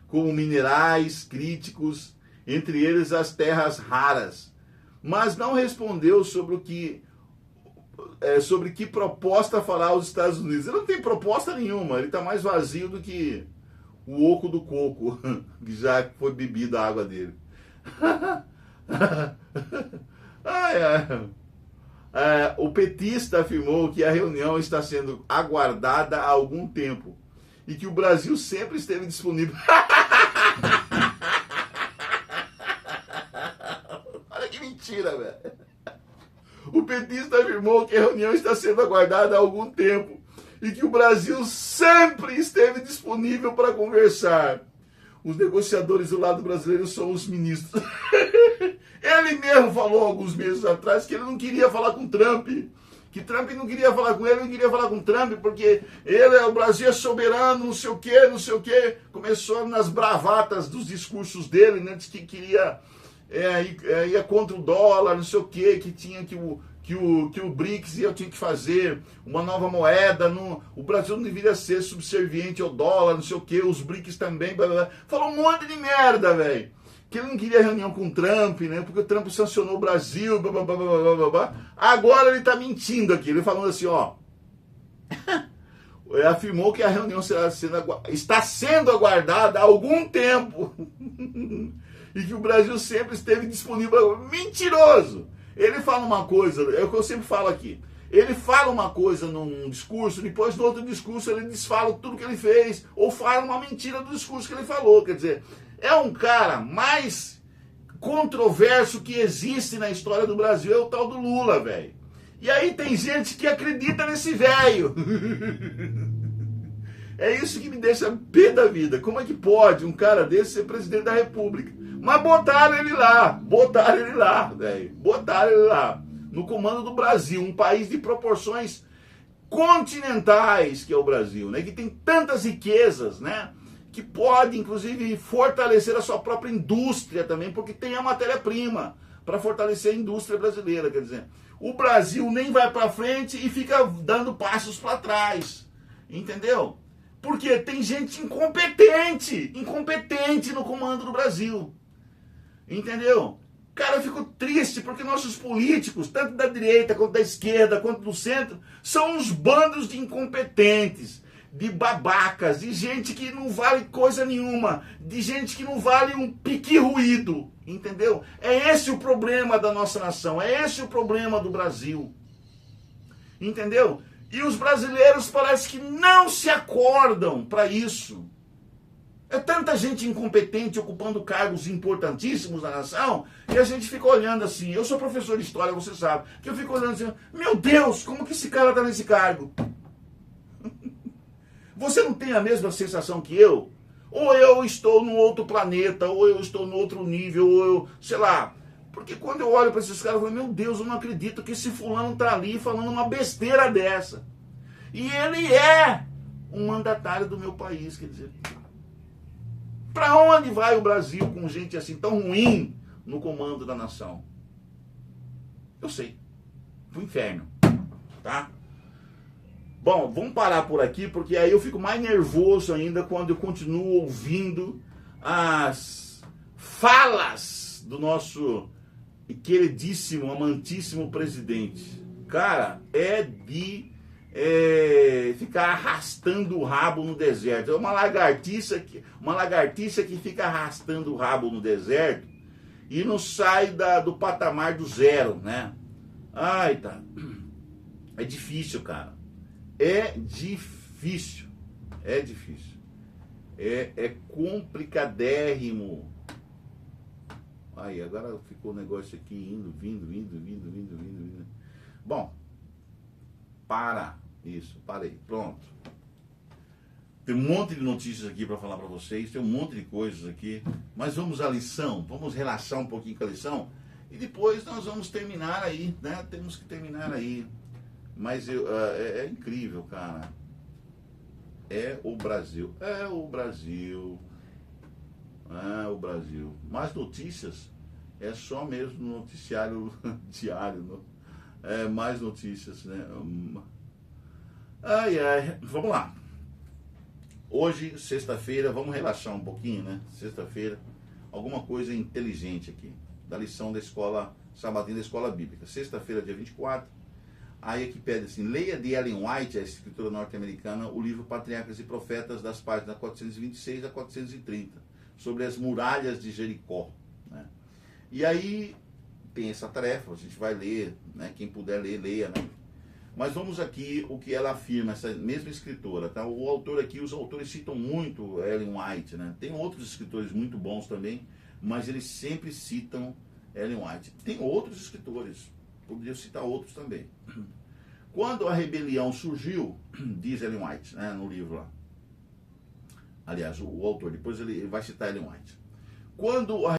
como minerais críticos, entre eles as terras raras, mas não respondeu sobre que proposta fará os Estados Unidos. Ele não tem proposta nenhuma, ele está mais vazio do que o oco do coco, que já foi bebida a água dele. O petista afirmou que a reunião está sendo aguardada há algum tempo e que o Brasil sempre esteve disponível. Olha que mentira, velho. O petista afirmou que a reunião está sendo aguardada há algum tempo e que o Brasil sempre esteve disponível para conversar. Os negociadores do lado brasileiro são os ministros. Ele mesmo falou alguns meses atrás que ele não queria falar com Trump. Que Trump não queria falar com ele, não queria falar com Trump, porque o Brasil é soberano, não sei o quê, não sei o quê. Começou nas bravatas dos discursos dele, né? Diz que queria, ia contra o dólar, não sei o quê, que tinha que o BRICS tinha que fazer uma nova moeda, o Brasil não deveria ser subserviente ao dólar, não sei o quê, os BRICS também, blá, blá, blá. Falou um monte de merda, velho. Que ele não queria reunião com o Trump, né? Porque o Trump sancionou o Brasil, blá, blá, blá, blá, blá, blá. Agora ele tá mentindo aqui, ele falando assim, ó. Afirmou que a reunião está sendo aguardada há algum tempo. E que o Brasil sempre esteve disponível. Mentiroso! Ele fala uma coisa, é o que eu sempre falo aqui. Ele fala uma coisa num discurso, depois no outro discurso ele desfala tudo que ele fez, ou fala uma mentira do discurso que ele falou. Quer dizer, é um cara mais controverso que existe na história do Brasil, é o tal do Lula, velho. E aí tem gente que acredita nesse velho. É isso que me deixa pé da vida. Como é que pode um cara desse ser presidente da República? Mas botaram ele lá, velho. Botaram ele lá, no comando do Brasil, um país de proporções continentais que é o Brasil, né? Que tem tantas riquezas, né? Que pode, inclusive, fortalecer a sua própria indústria também, porque tem a matéria-prima para fortalecer a indústria brasileira. Quer dizer, o Brasil nem vai para frente e fica dando passos para trás, entendeu? Porque tem gente incompetente no comando do Brasil. Entendeu? Cara, eu fico triste porque nossos políticos, tanto da direita quanto da esquerda, quanto do centro, são uns bandos de incompetentes, de babacas, de gente que não vale coisa nenhuma, de gente que não vale um pique ruído, entendeu? É esse o problema da nossa nação, é esse o problema do Brasil, entendeu? E os brasileiros parece que não se acordam para isso. É tanta gente incompetente ocupando cargos importantíssimos na nação, que a gente fica olhando assim. Eu sou professor de história, você sabe, que eu fico olhando assim, meu Deus, como que esse cara está nesse cargo? Você não tem a mesma sensação que eu? Ou eu estou num outro planeta, ou eu estou num outro nível, ou eu, sei lá. Porque quando eu olho para esses caras, eu falo, meu Deus, eu não acredito que esse fulano está ali falando uma besteira dessa. E ele é um mandatário do meu país, quer dizer... Para onde vai o Brasil com gente assim tão ruim no comando da nação? Eu sei. Pro inferno. Tá? Bom, vamos parar por aqui, porque aí eu fico mais nervoso ainda quando eu continuo ouvindo as falas do nosso queridíssimo, amantíssimo presidente. Cara, é de... ficar arrastando o rabo no deserto. É uma lagartixa que fica arrastando o rabo no deserto e não sai do patamar do zero, né? Ai, tá. É difícil, cara. É difícil. É complicadérrimo. Aí, agora ficou o negócio aqui indo, vindo. Bom, parei, pronto. Tem um monte de notícias aqui para falar para vocês, tem um monte de coisas aqui, mas vamos à lição, vamos relaxar um pouquinho com a lição e depois nós vamos terminar aí, né? Temos que terminar aí. Mas é incrível, cara. É o Brasil. Mais notícias É só mesmo no noticiário diário, mais notícias, né? Ai, ai, vamos lá. Hoje, sexta-feira, vamos relaxar um pouquinho, né? Sexta-feira, alguma coisa inteligente aqui, da lição da escola, sabatina da escola bíblica. Sexta-feira, dia 24, aí aqui pede assim, leia de Ellen White, a escritora norte-americana, o livro Patriarcas e Profetas, das páginas 426 a 430, sobre as muralhas de Jericó, né? E aí tem essa tarefa, a gente vai ler, né? Quem puder ler, leia, né? Mas vamos aqui o que ela afirma, essa mesma escritora, tá? O autor aqui, os autores citam muito Ellen White, né? Tem outros escritores muito bons também, mas eles sempre citam Ellen White. Tem outros escritores, poderia citar outros também. Quando a rebelião surgiu, diz Ellen White, né, no livro lá. Aliás, o autor, depois ele vai citar Ellen White. Quando a